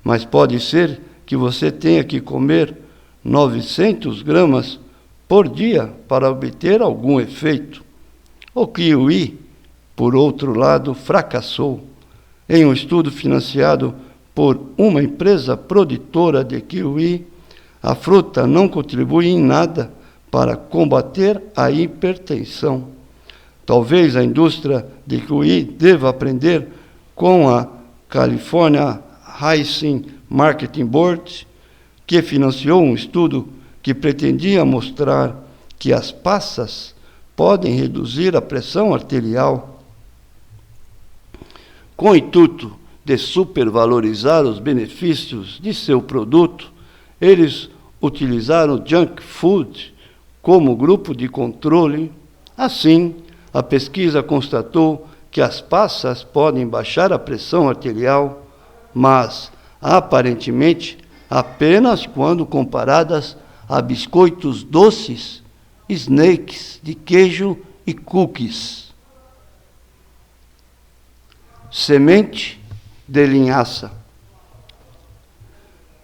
mas pode ser que você tenha que comer 900 gramas por dia para obter algum efeito. O kiwi, por outro lado, fracassou. Em um estudo financiado por uma empresa produtora de kiwi, a fruta não contribui em nada para combater a hipertensão. Talvez a indústria de kiwi deva aprender com a California Racing Marketing Board, que financiou um estudo que pretendia mostrar que as passas podem reduzir a pressão arterial. Com o intuito de supervalorizar os benefícios de seu produto, eles utilizaram junk food como grupo de controle. Assim, a pesquisa constatou que as passas podem baixar a pressão arterial, mas aparentemente apenas quando comparadas a biscoitos doces, snacks de queijo e cookies. Semente de linhaça.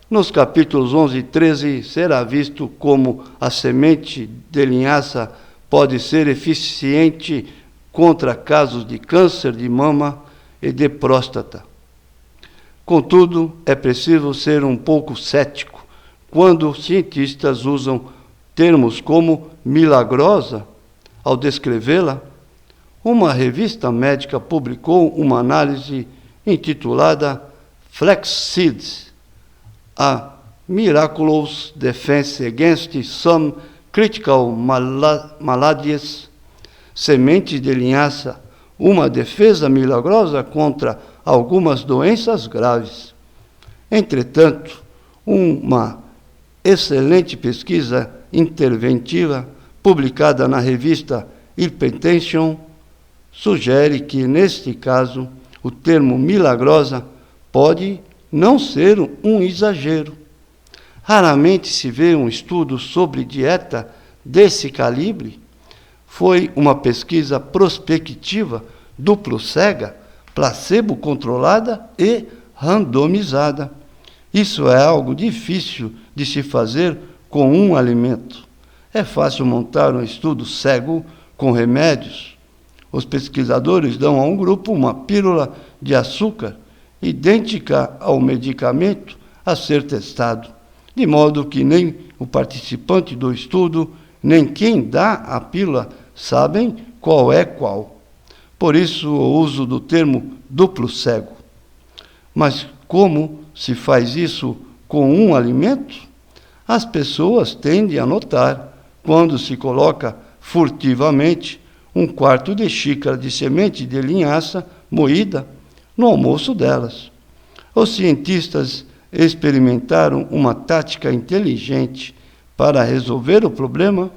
Nos capítulos 11 e 13 será visto como a semente de linhaça pode ser eficiente contra casos de câncer de mama e de próstata. Contudo, é preciso ser um pouco cético quando cientistas usam termos como milagrosa ao descrevê-la. Uma revista médica publicou uma análise intitulada Flaxseed, a Miraculous Defense Against Some Critical Maladies, sementes de linhaça, uma defesa milagrosa contra algumas doenças graves. Entretanto, uma excelente pesquisa interventiva publicada na revista Hypertension sugere que, neste caso, o termo milagrosa pode não ser um exagero. Raramente se vê um estudo sobre dieta desse calibre. Foi uma pesquisa prospectiva, duplo-cega, placebo-controlada e randomizada. Isso é algo difícil de se fazer com um alimento. É fácil montar um estudo cego com remédios. Os pesquisadores dão a um grupo uma pílula de açúcar idêntica ao medicamento a ser testado, de modo que nem o participante do estudo, nem quem dá a pílula sabem qual é qual. Por isso, o uso do termo duplo cego. Mas como se faz isso com um alimento? As pessoas tendem a notar quando se coloca furtivamente 1/4 de xícara de semente de linhaça moída no almoço delas. Os cientistas experimentaram uma tática inteligente para resolver o problema.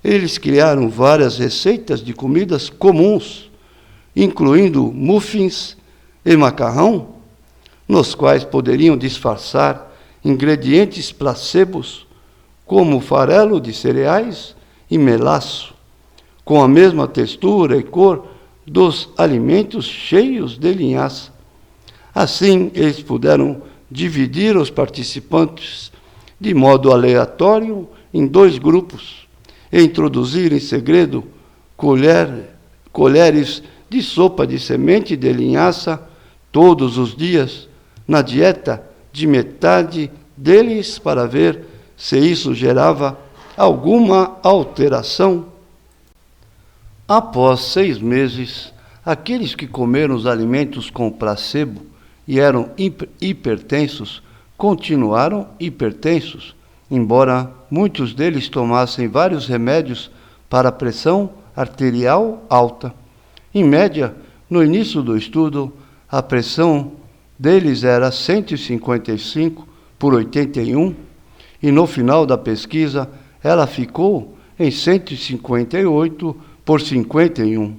Eles criaram várias receitas de comidas comuns, incluindo muffins e macarrão, nos quais poderiam disfarçar ingredientes placebos como farelo de cereais e melaço, com a mesma textura e cor dos alimentos cheios de linhaça. Assim, eles puderam dividir os participantes de modo aleatório em 2 grupos e introduzir em segredo colheres de sopa de semente de linhaça todos os dias na dieta de metade deles para ver se isso gerava alguma alteração. Após 6 meses, aqueles que comeram os alimentos com placebo e eram hipertensos continuaram hipertensos, embora muitos deles tomassem vários remédios para a pressão arterial alta. Em média, no início do estudo, a pressão deles era 155/81 e no final da pesquisa ela ficou em 158/51.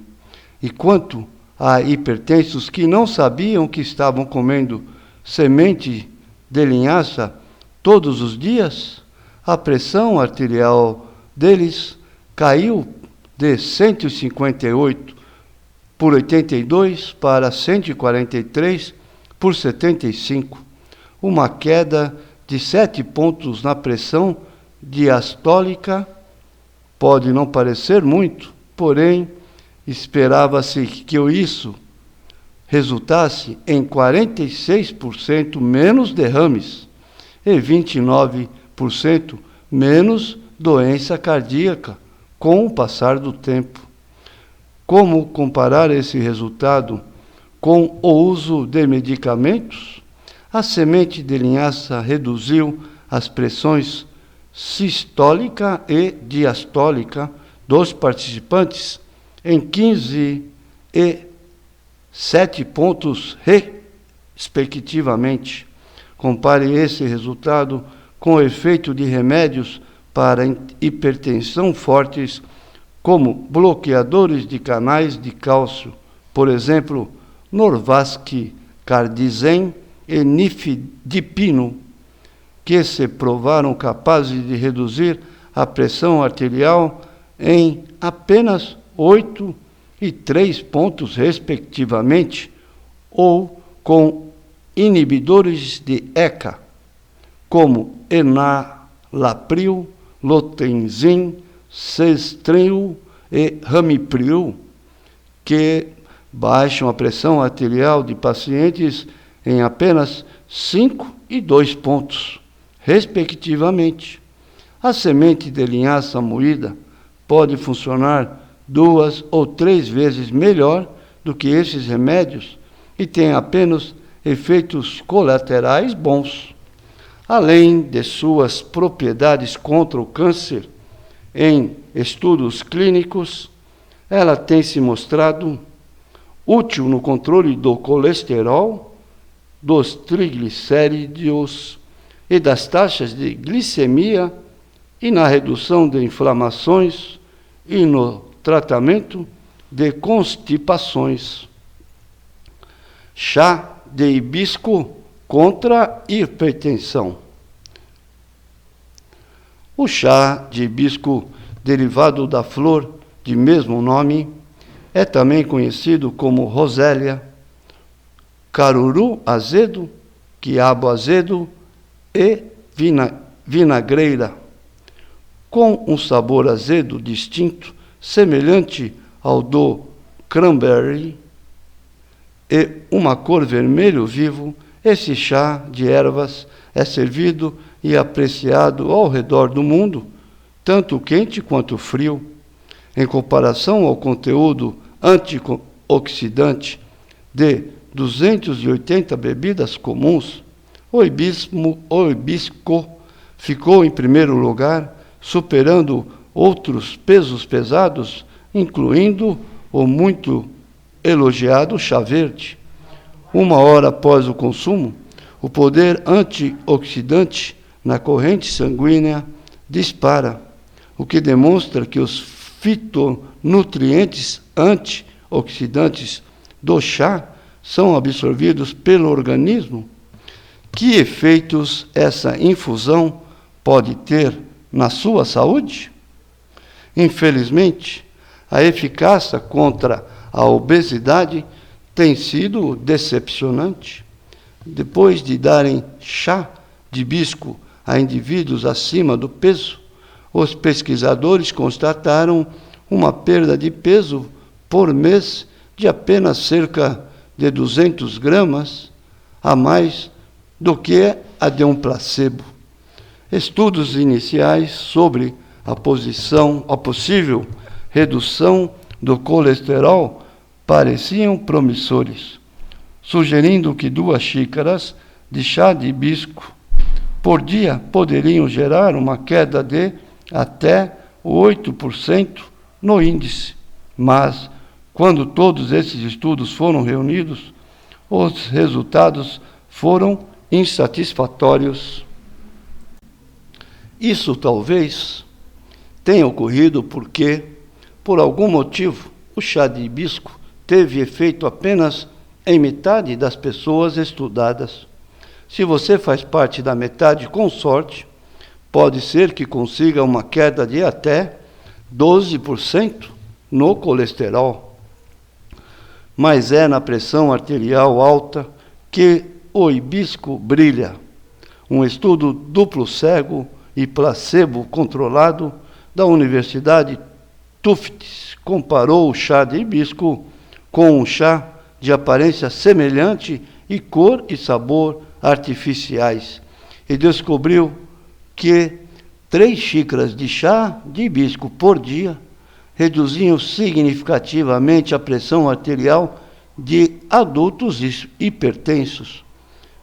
E quanto a hipertensos que não sabiam que estavam comendo semente de linhaça todos os dias, a pressão arterial deles caiu de 158/82 para 143/75, uma queda de 7 pontos na pressão diastólica. Pode não parecer muito, porém, esperava-se que isso resultasse em 46% menos derrames e 29% menos doença cardíaca com o passar do tempo. Como comparar esse resultado com o uso de medicamentos? A semente de linhaça reduziu as pressões sistólica e diastólica dos participantes em 15 e 7 pontos, respectivamente. Compare esse resultado com o efeito de remédios para hipertensão fortes, como bloqueadores de canais de cálcio, por exemplo, Norvasc, Cardizem e Nifedipino, que se provaram capazes de reduzir a pressão arterial em apenas 8 e 3 pontos, respectivamente, ou com inibidores de ECA, como enalapril, lotenzin, cestril e ramipril, que baixam a pressão arterial de pacientes em apenas 5 e 2 pontos, respectivamente. A semente de linhaça moída pode funcionar 2 ou 3 vezes melhor do que esses remédios e tem apenas efeitos colaterais bons. Além de suas propriedades contra o câncer, em estudos clínicos, ela tem se mostrado útil no controle do colesterol, dos triglicéridos e das taxas de glicemia e na redução de inflamações e no tratamento de constipações. Chá de hibisco contra hipertensão. O chá de hibisco, derivado da flor de mesmo nome, é também conhecido como rosélia, caruru azedo, quiabo azedo e vinagreira, com um sabor azedo distinto, semelhante ao do cranberry e uma cor vermelho vivo. Esse chá de ervas é servido e apreciado ao redor do mundo, tanto quente quanto frio. Em comparação ao conteúdo antioxidante de 280 bebidas comuns, o hibisco ficou em primeiro lugar, superando outros pesos pesados, incluindo o muito elogiado chá verde. 1 hora após o consumo, o poder antioxidante na corrente sanguínea dispara, o que demonstra que os fitonutrientes antioxidantes do chá são absorvidos pelo organismo. Que efeitos essa infusão pode ter na sua saúde? Infelizmente, a eficácia contra a obesidade tem sido decepcionante. Depois de darem chá de hibisco a indivíduos acima do peso, os pesquisadores constataram uma perda de peso por mês de apenas cerca de 200 gramas a mais do que a de um placebo. Estudos iniciais sobre a possível redução do colesterol pareciam promissores, sugerindo que 2 xícaras de chá de hibisco por dia poderiam gerar uma queda de até 8% no índice. Mas, quando todos esses estudos foram reunidos, os resultados foram insatisfatórios. Isso talvez tenha ocorrido porque, por algum motivo, o chá de hibisco teve efeito apenas em metade das pessoas estudadas. Se você faz parte da metade, com sorte, pode ser que consiga uma queda de até 12% no colesterol. Mas é na pressão arterial alta que o hibisco brilha. Um estudo duplo cego e placebo controlado da Universidade Tufts comparou o chá de hibisco com um chá de aparência semelhante e cor e sabor artificiais e descobriu que 3 xícaras de chá de hibisco por dia reduziam significativamente a pressão arterial de adultos hipertensos,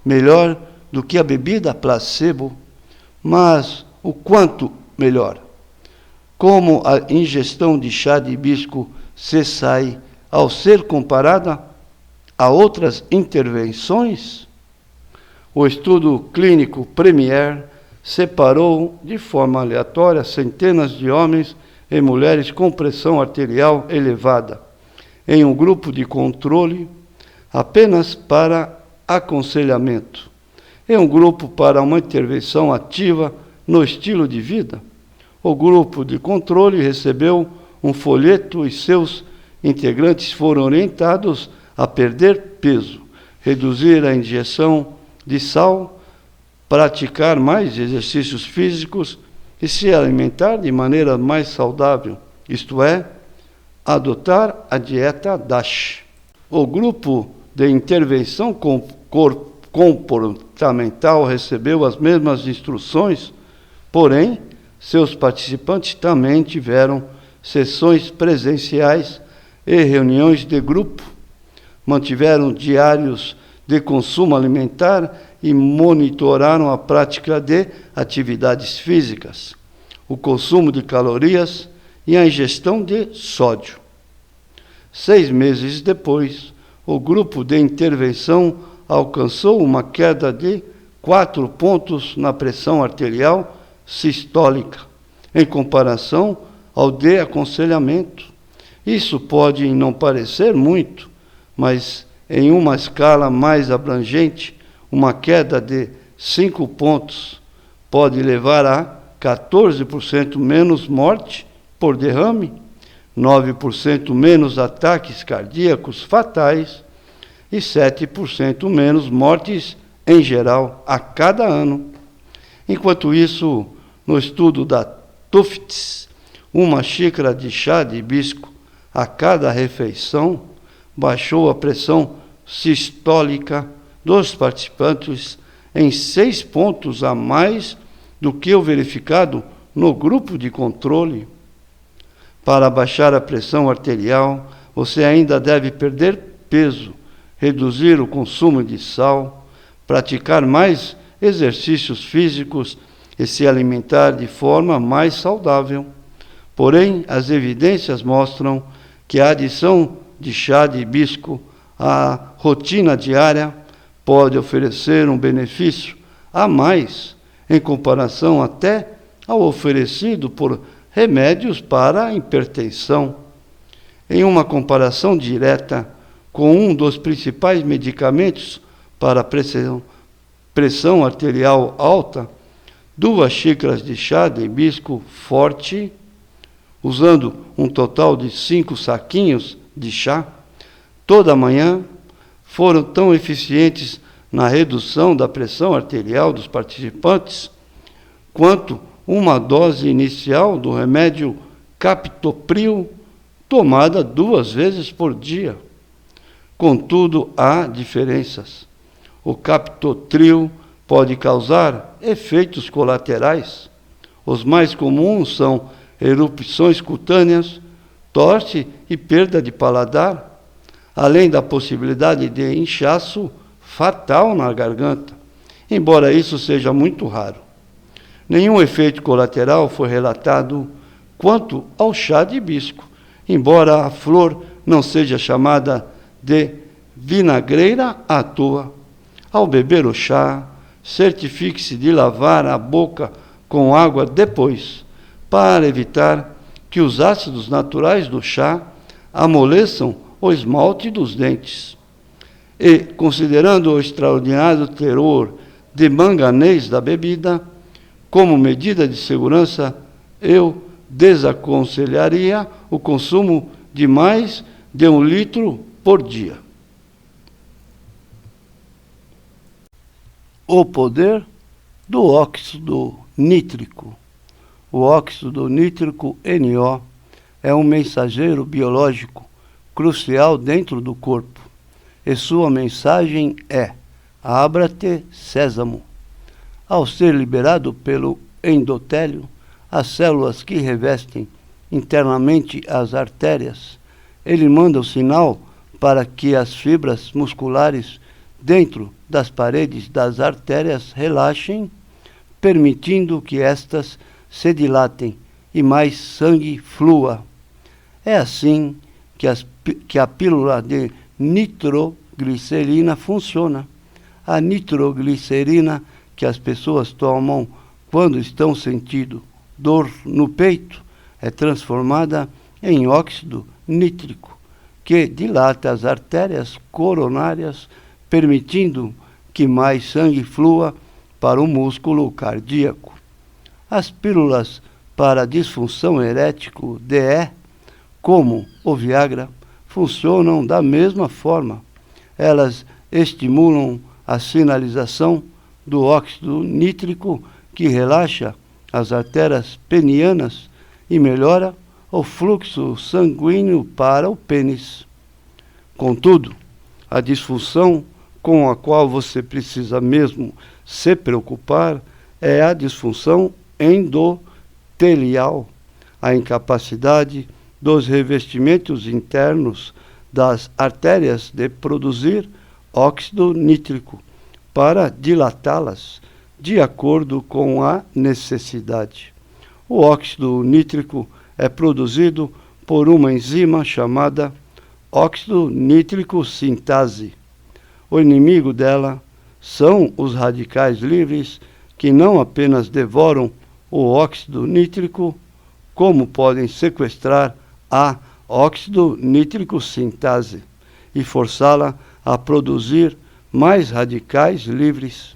melhor do que a bebida placebo. Mas o quanto melhor? Como a ingestão de chá de hibisco se sai ao ser comparada a outras intervenções? O estudo clínico Premier separou de forma aleatória centenas de homens e mulheres com pressão arterial elevada em um grupo de controle apenas para aconselhamento e um grupo para uma intervenção ativa no estilo de vida. O grupo de controle recebeu um folheto e seus integrantes foram orientados a perder peso, reduzir a ingestão de sal, praticar mais exercícios físicos e se alimentar de maneira mais saudável, isto é, adotar a dieta DASH. O grupo de intervenção comportamental recebeu as mesmas instruções, porém, seus participantes também tiveram sessões presenciais e reuniões de grupo, mantiveram diários de consumo alimentar e monitoraram a prática de atividades físicas, o consumo de calorias e a ingestão de sódio. 6 meses depois, o grupo de intervenção alcançou uma queda de 4 pontos na pressão arterial sistólica, em comparação ao de aconselhamento. Isso pode não parecer muito, mas em uma escala mais abrangente, uma queda de 5 pontos pode levar a 14% menos morte por derrame, 9% menos ataques cardíacos fatais e 7% menos mortes em geral a cada ano. Enquanto isso, no estudo da Tufts, 1 xícara de chá de hibisco a cada refeição baixou a pressão sistólica dos participantes em 6 pontos a mais do que o verificado no grupo de controle. Para baixar a pressão arterial, você ainda deve perder peso, reduzir o consumo de sal, praticar mais exercícios físicos e se alimentar de forma mais saudável. Porém, as evidências mostram que a adição de chá de hibisco à rotina diária pode oferecer um benefício a mais em comparação até ao oferecido por remédios para a hipertensão. Em uma comparação direta com um dos principais medicamentos para pressão arterial alta, 2 xícaras de chá de hibisco forte, usando um total de 5 saquinhos de chá, toda manhã, foram tão eficientes na redução da pressão arterial dos participantes quanto uma dose inicial do remédio captopril tomada 2 vezes por dia. Contudo, há diferenças. O captopril pode causar efeitos colaterais. Os mais comuns são erupções cutâneas, tosse e perda de paladar, além da possibilidade de inchaço fatal na garganta, embora isso seja muito raro. Nenhum efeito colateral foi relatado quanto ao chá de hibisco, embora a flor não seja chamada de vinagreira à toa. Ao beber o chá, certifique-se de lavar a boca com água depois, para evitar que os ácidos naturais do chá amoleçam o esmalte dos dentes. E, considerando o extraordinário teor de manganês da bebida, como medida de segurança, eu desaconselharia o consumo de mais de 1 litro por dia. O poder do óxido nítrico. O óxido nítrico NO é um mensageiro biológico crucial dentro do corpo, e sua mensagem é: abra-te, sésamo. Ao ser liberado pelo endotélio, as células que revestem internamente as artérias, ele manda o sinal para que as fibras musculares dentro das paredes das artérias relaxem, permitindo que estas se dilatem e mais sangue flua. É assim que a pílula de nitroglicerina funciona. A nitroglicerina que as pessoas tomam quando estão sentindo dor no peito é transformada em óxido nítrico, que dilata as artérias coronárias, permitindo que mais sangue flua para o músculo cardíaco. As pílulas para disfunção erétil DE, como o Viagra, funcionam da mesma forma. Elas estimulam a sinalização do óxido nítrico, que relaxa as artérias penianas e melhora o fluxo sanguíneo para o pênis. Contudo, a disfunção com a qual você precisa mesmo se preocupar é a disfunção endotelial, a incapacidade dos revestimentos internos das artérias de produzir óxido nítrico para dilatá-las de acordo com a necessidade. O óxido nítrico é produzido por uma enzima chamada óxido nítrico sintase. O inimigo dela são os radicais livres, que não apenas devoram o óxido nítrico, como podem sequestrar a óxido nítrico sintase e forçá-la a produzir mais radicais livres.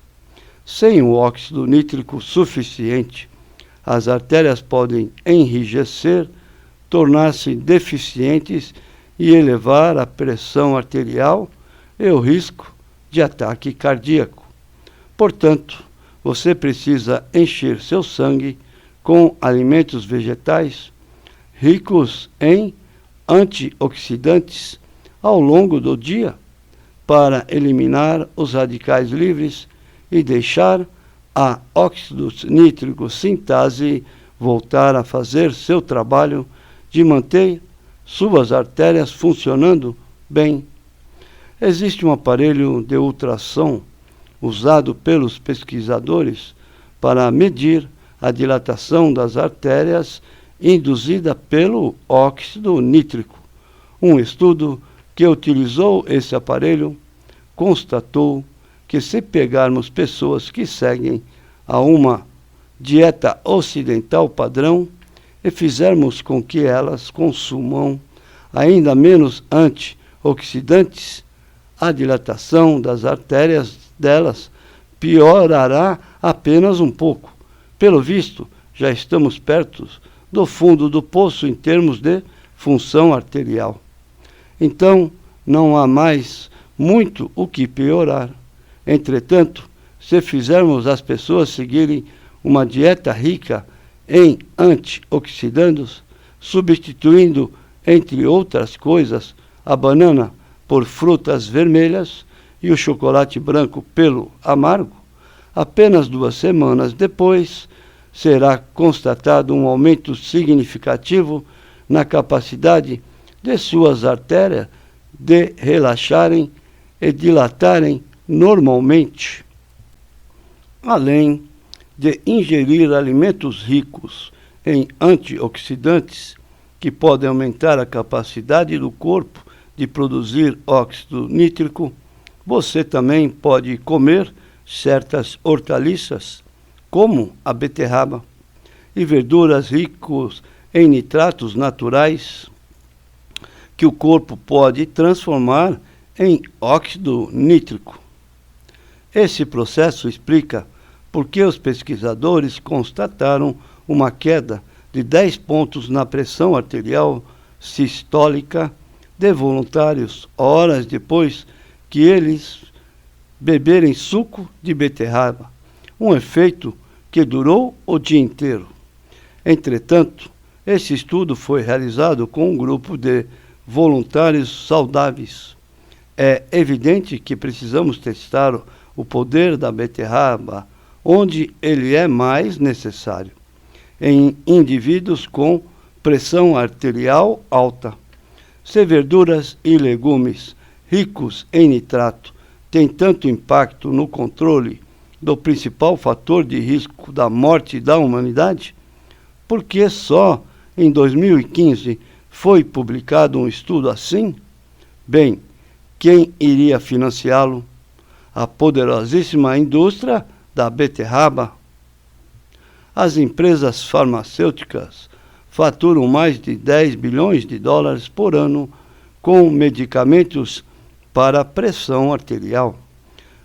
Sem o óxido nítrico suficiente, as artérias podem enrijecer, tornar-se deficientes e elevar a pressão arterial e o risco de ataque cardíaco. Portanto, você precisa encher seu sangue com alimentos vegetais ricos em antioxidantes ao longo do dia, para eliminar os radicais livres e deixar a óxido nítrico sintase voltar a fazer seu trabalho de manter suas artérias funcionando bem. Existe um aparelho de ultrassom usado pelos pesquisadores para medir a dilatação das artérias induzida pelo óxido nítrico. Um estudo que utilizou esse aparelho constatou que, se pegarmos pessoas que seguem a uma dieta ocidental padrão e fizermos com que elas consumam ainda menos antioxidantes, a dilatação das artérias delas piorará apenas um pouco, Pelo visto, já estamos perto do fundo do poço em termos de função arterial. Então, não há mais muito o que piorar. Entretanto, se fizermos as pessoas seguirem uma dieta rica em antioxidantes, substituindo, entre outras coisas, a banana por frutas vermelhas e o chocolate branco pelo amargo, apenas 2 semanas depois será constatado um aumento significativo na capacidade de suas artérias de relaxarem e dilatarem normalmente. Além de ingerir alimentos ricos em antioxidantes, que podem aumentar a capacidade do corpo de produzir óxido nítrico, você também pode comer certas hortaliças, como a beterraba, e verduras ricas em nitratos naturais, que o corpo pode transformar em óxido nítrico. Esse processo explica por que os pesquisadores constataram uma queda de 10 pontos na pressão arterial sistólica de voluntários horas depois que eles beberem suco de beterraba, um efeito que durou o dia inteiro. Entretanto, esse estudo foi realizado com um grupo de voluntários saudáveis. É evidente que precisamos testar o poder da beterraba onde ele é mais necessário, em indivíduos com pressão arterial alta. Se verduras e legumes ricos em nitrato têm tanto impacto no controle do principal fator de risco da morte da humanidade, por que só em 2015 foi publicado um estudo assim? Bem, quem iria financiá-lo? A poderosíssima indústria da beterraba. As empresas farmacêuticas faturam mais de 10 bilhões de dólares por ano com medicamentos para pressão arterial.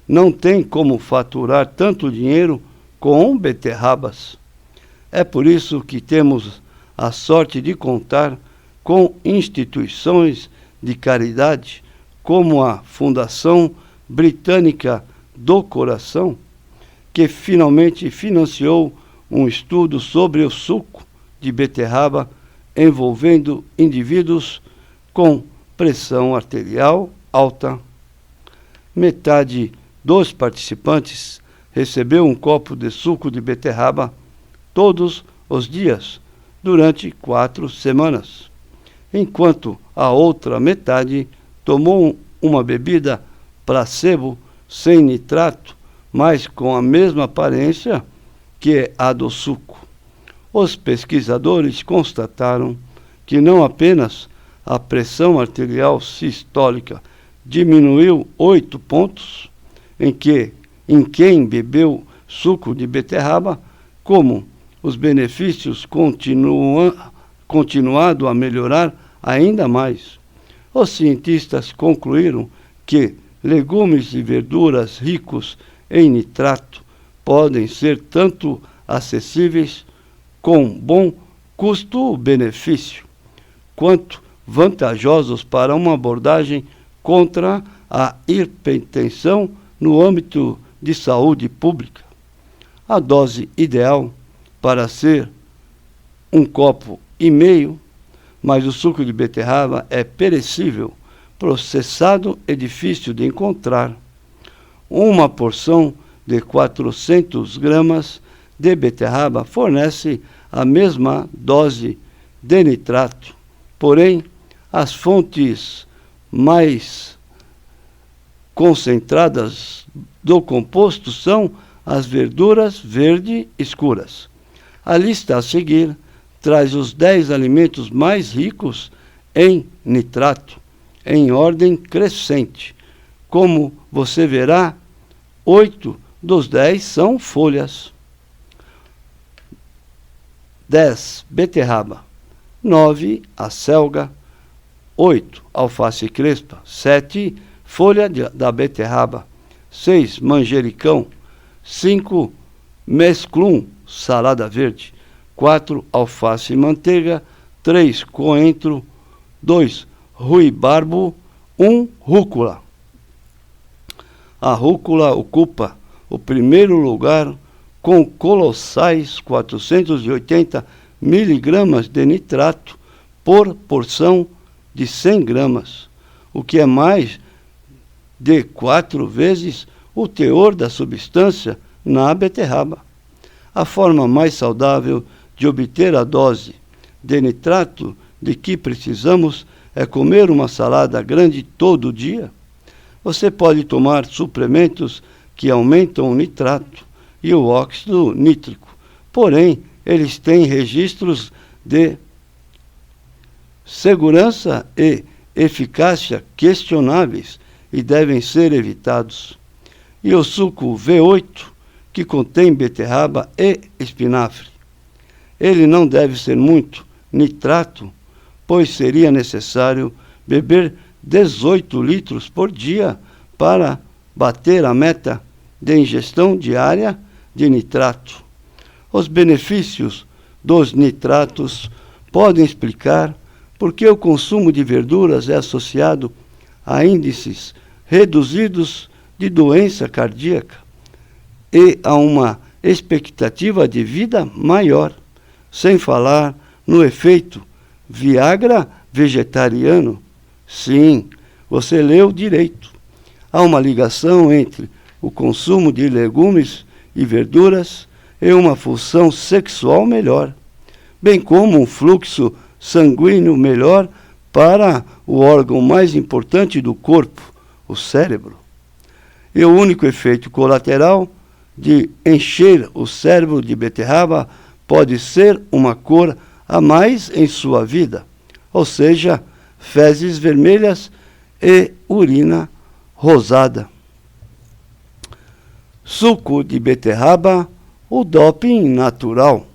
Não tem como faturar tanto dinheiro com beterrabas. É por isso que temos a sorte de contar com instituições de caridade como a Fundação Britânica do Coração, que finalmente financiou um estudo sobre o suco de beterraba envolvendo indivíduos com pressão arterial alta. Metade dos participantes recebeu um copo de suco de beterraba todos os dias, durante 4 semanas, enquanto a outra metade tomou uma bebida placebo sem nitrato, mas com a mesma aparência que a do suco. Os pesquisadores constataram que não apenas a pressão arterial sistólica diminuiu 8 pontos em quem bebeu suco de beterraba, como os benefícios continuado a melhorar ainda mais. Os cientistas concluíram que legumes e verduras ricos em nitrato podem ser tanto acessíveis com bom custo-benefício, quanto vantajosos para uma abordagem contra a hipertensão no âmbito de saúde pública. A dose ideal para ser 1,5 copos, mas o suco de beterraba é perecível, processado e difícil de encontrar. Uma porção de 400 gramas de beterraba fornece a mesma dose de nitrato, porém, as fontes mais concentradas do composto são as verduras verde escuras. A lista a seguir traz os 10 alimentos mais ricos em nitrato, em ordem crescente. Como você verá, 8 dos 10 são folhas. 10, beterraba. 9, acelga. 8, alface crespa. 7, folha da beterraba. 6, manjericão. 5, mesclun. salada verde. 4, alface e manteiga. 3, coentro. 2, ruibarbo. 1, rúcula. A rúcula ocupa o primeiro lugar com colossais 480 miligramas de nitrato por porção de 100 gramas, o que é mais de 4 vezes o teor da substância na beterraba. A forma mais saudável de obter a dose de nitrato de que precisamos é comer uma salada grande todo dia. Você pode tomar suplementos que aumentam o nitrato e o óxido nítrico, porém, eles têm registros de segurança e eficácia questionáveis e devem ser evitados. E o suco V8, que contém beterraba e espinafre. Ele não deve ser muito nitrato, pois seria necessário beber 18 litros por dia para bater a meta de ingestão diária de nitrato. Os benefícios dos nitratos podem explicar por que o consumo de verduras é associado a índices reduzidos de doença cardíaca e a uma expectativa de vida maior, sem falar no efeito Viagra vegetariano. Sim, você leu direito. Há uma ligação entre o consumo de legumes e verduras e uma função sexual melhor, bem como um fluxo sanguíneo melhor para o órgão mais importante do corpo, o cérebro. E o único efeito colateral de encher o cérebro de beterraba pode ser uma cor a mais em sua vida, ou seja, fezes vermelhas e urina rosada. Suco de beterraba, o doping natural.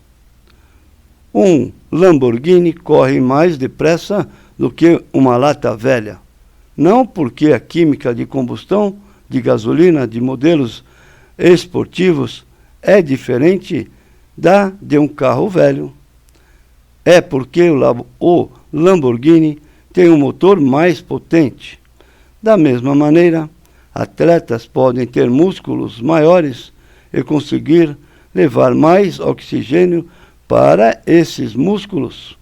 Um Lamborghini corre mais depressa do que uma lata velha. Não porque a química de combustão de gasolina de modelos esportivos é diferente da de um carro velho. É porque o Lamborghini tem um motor mais potente. Da mesma maneira, atletas podem ter músculos maiores e conseguir levar mais oxigênio para esses músculos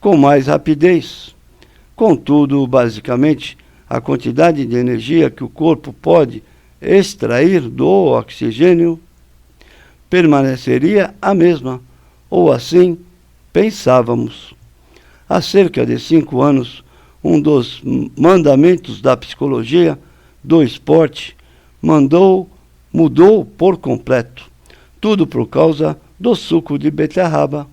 com mais rapidez. Contudo, basicamente, a quantidade de energia que o corpo pode extrair do oxigênio permaneceria a mesma, ou assim pensávamos. Há cerca de 5 anos, um dos mandamentos da psicologia do esporte mudou por completo. Tudo por causa do suco de beterraba.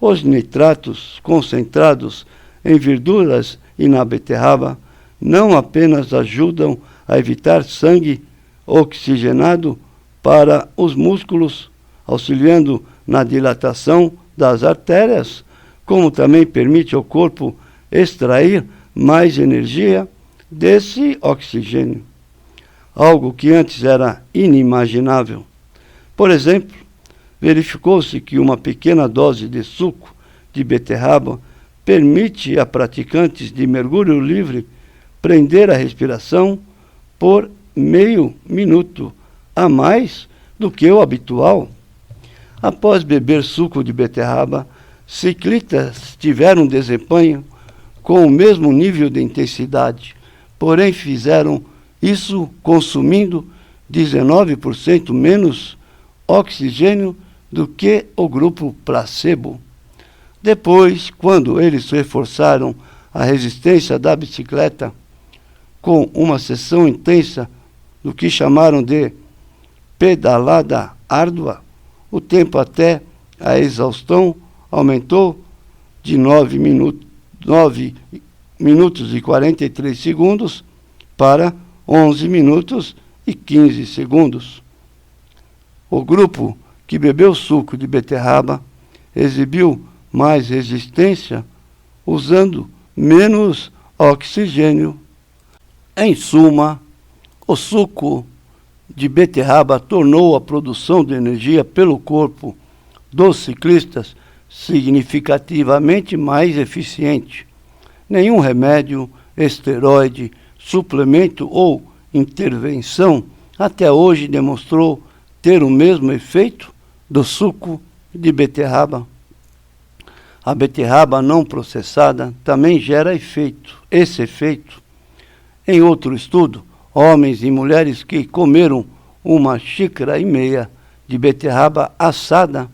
Os nitratos concentrados em verduras e na beterraba não apenas ajudam a evitar sangue oxigenado para os músculos, auxiliando na dilatação das artérias, como também permite ao corpo extrair mais energia desse oxigênio, algo que antes era inimaginável. Por exemplo, verificou-se que uma pequena dose de suco de beterraba permite a praticantes de mergulho livre prender a respiração por meio minuto a mais do que o habitual. Após beber suco de beterraba, ciclistas tiveram desempenho com o mesmo nível de intensidade, porém fizeram isso consumindo 19% menos oxigênio do que o grupo placebo. Depois, quando eles reforçaram a resistência da bicicleta com uma sessão intensa do que chamaram de pedalada árdua, o tempo até a exaustão aumentou de 9 minutos e 43 segundos para 11 minutos e 15 segundos. O grupo que bebeu suco de beterraba exibiu mais resistência usando menos oxigênio. Em suma, o suco de beterraba tornou a produção de energia pelo corpo dos ciclistas significativamente mais eficiente. Nenhum remédio, esteroide, suplemento ou intervenção até hoje demonstrou ter o mesmo efeito do suco de beterraba. A beterraba não processada também gera esse efeito. Em outro estudo, homens e mulheres que comeram 1,5 xícaras de beterraba assada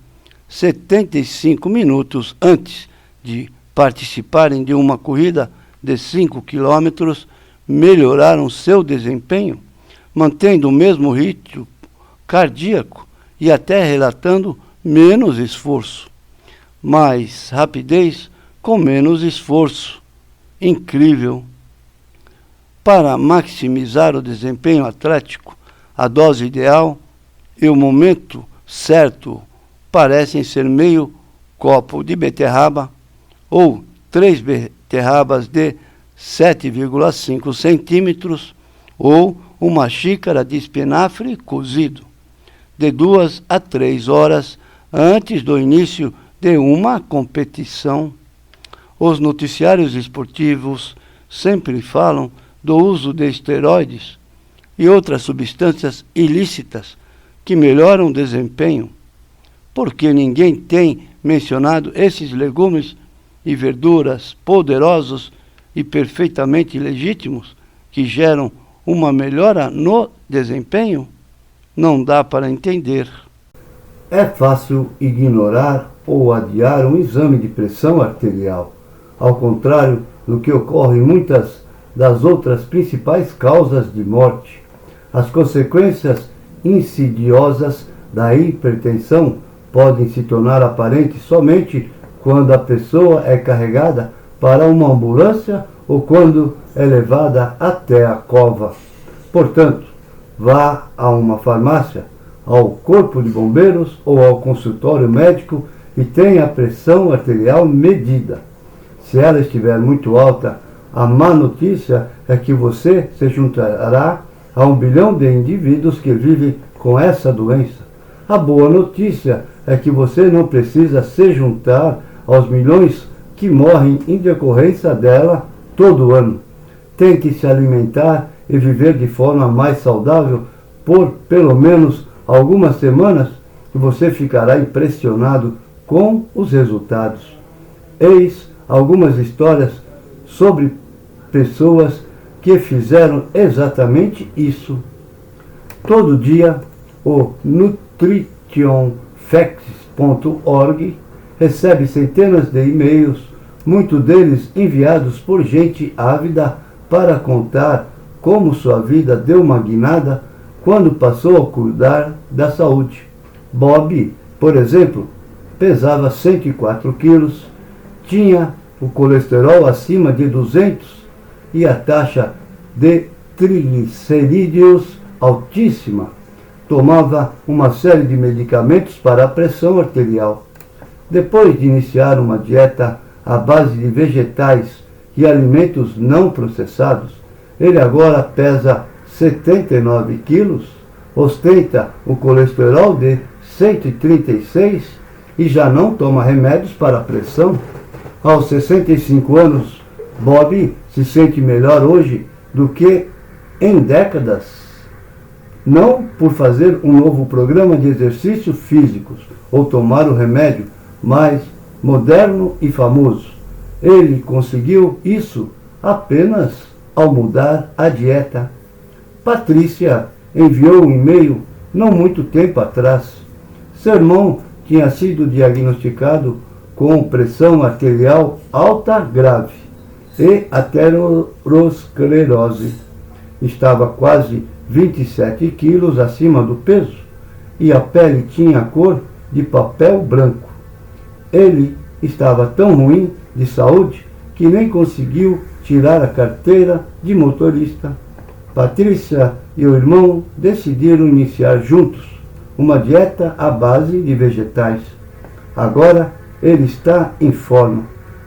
75 minutos antes de participarem de uma corrida de 5 quilômetros melhoraram seu desempenho, mantendo o mesmo ritmo cardíaco e até relatando menos esforço. Mais rapidez com menos esforço. Incrível! Para maximizar o desempenho atlético, a dose ideal e o momento certo parecem ser meio copo de beterraba ou 3 beterrabas de 7,5 centímetros ou 1 xícara de espinafre cozido, de 2 a 3 horas antes do início de uma competição. Os noticiários esportivos sempre falam do uso de esteroides e outras substâncias ilícitas que melhoram o desempenho. Porque ninguém tem mencionado esses legumes e verduras poderosos e perfeitamente legítimos que geram uma melhora no desempenho? Não dá para entender. É fácil ignorar ou adiar um exame de pressão arterial, ao contrário do que ocorre em muitas das outras principais causas de morte. As consequências insidiosas da hipertensão podem se tornar aparentes somente quando a pessoa é carregada para uma ambulância ou quando é levada até a cova. Portanto, vá a uma farmácia, ao corpo de bombeiros ou ao consultório médico e tenha a pressão arterial medida. Se ela estiver muito alta, a má notícia é que você se juntará a 1 bilhão de indivíduos que vivem com essa doença. A boa notícia é que você não precisa se juntar aos milhões que morrem em decorrência dela todo ano. Tente se alimentar e viver de forma mais saudável por pelo menos algumas semanas e você ficará impressionado com os resultados. Eis algumas histórias sobre pessoas que fizeram exatamente isso. Todo dia, o nutritionfacts.org recebe centenas de e-mails, muitos deles enviados por gente ávida para contar como sua vida deu uma guinada quando passou a cuidar da saúde. Bob, por exemplo, pesava 104 quilos, tinha o colesterol acima de 200 e a taxa de triglicerídeos altíssima. Tomava uma série de medicamentos para a pressão arterial. Depois de iniciar uma dieta à base de vegetais e alimentos não processados, ele agora pesa 79 quilos, ostenta o colesterol de 136 e já não toma remédios para a pressão. Aos 65 anos, Bob se sente melhor hoje do que em décadas. Não por fazer um novo programa de exercícios físicos ou tomar o remédio mais moderno e famoso. Ele conseguiu isso apenas ao mudar a dieta. Patrícia enviou um e-mail não muito tempo atrás. Seu irmão tinha sido diagnosticado com pressão arterial alta grave e aterosclerose. Estava quase 27 quilos acima do peso e a pele tinha a cor de papel branco. Ele estava tão ruim de saúde que nem conseguiu tirar a carteira de motorista. Patrícia e o irmão decidiram iniciar juntos uma dieta à base de vegetais. Agora ele está em forma,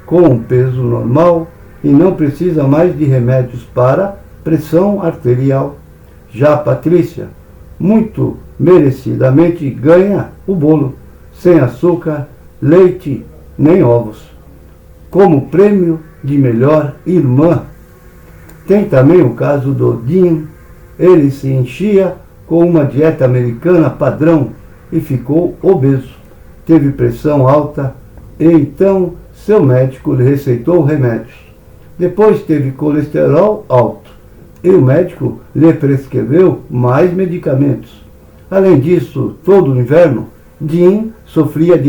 com um peso normal e não precisa mais de remédios para pressão arterial. Já Patrícia muito merecidamente ganha o bolo, sem açúcar, leite nem ovos, como prêmio de melhor irmã. Tem também o caso do Dean. Ele se enchia com uma dieta americana padrão e ficou obeso. Teve pressão alta e então seu médico lhe receitou remédios. Depois teve colesterol alto e o médico lhe prescreveu mais medicamentos. Além disso, todo o inverno, Dean sofria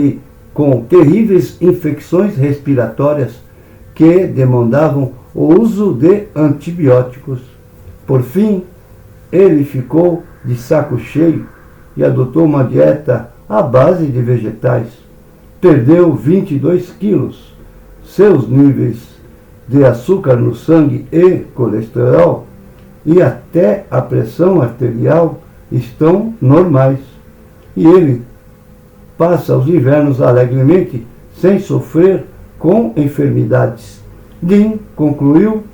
com terríveis infecções respiratórias que demandavam o uso de antibióticos. Por fim, ele ficou de saco cheio e adotou uma dieta à base de vegetais. Perdeu 22 quilos. Seus níveis de açúcar no sangue e colesterol e até a pressão arterial estão normais. E ele passa os invernos alegremente, sem sofrer com enfermidades. Dean concluiu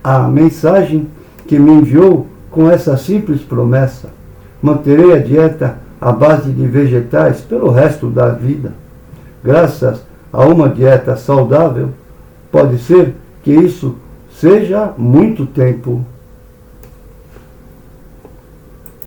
a mensagem que me enviou com essa simples promessa: manterei a dieta à base de vegetais pelo resto da vida. Graças a uma dieta saudável, pode ser que isso seja muito tempo.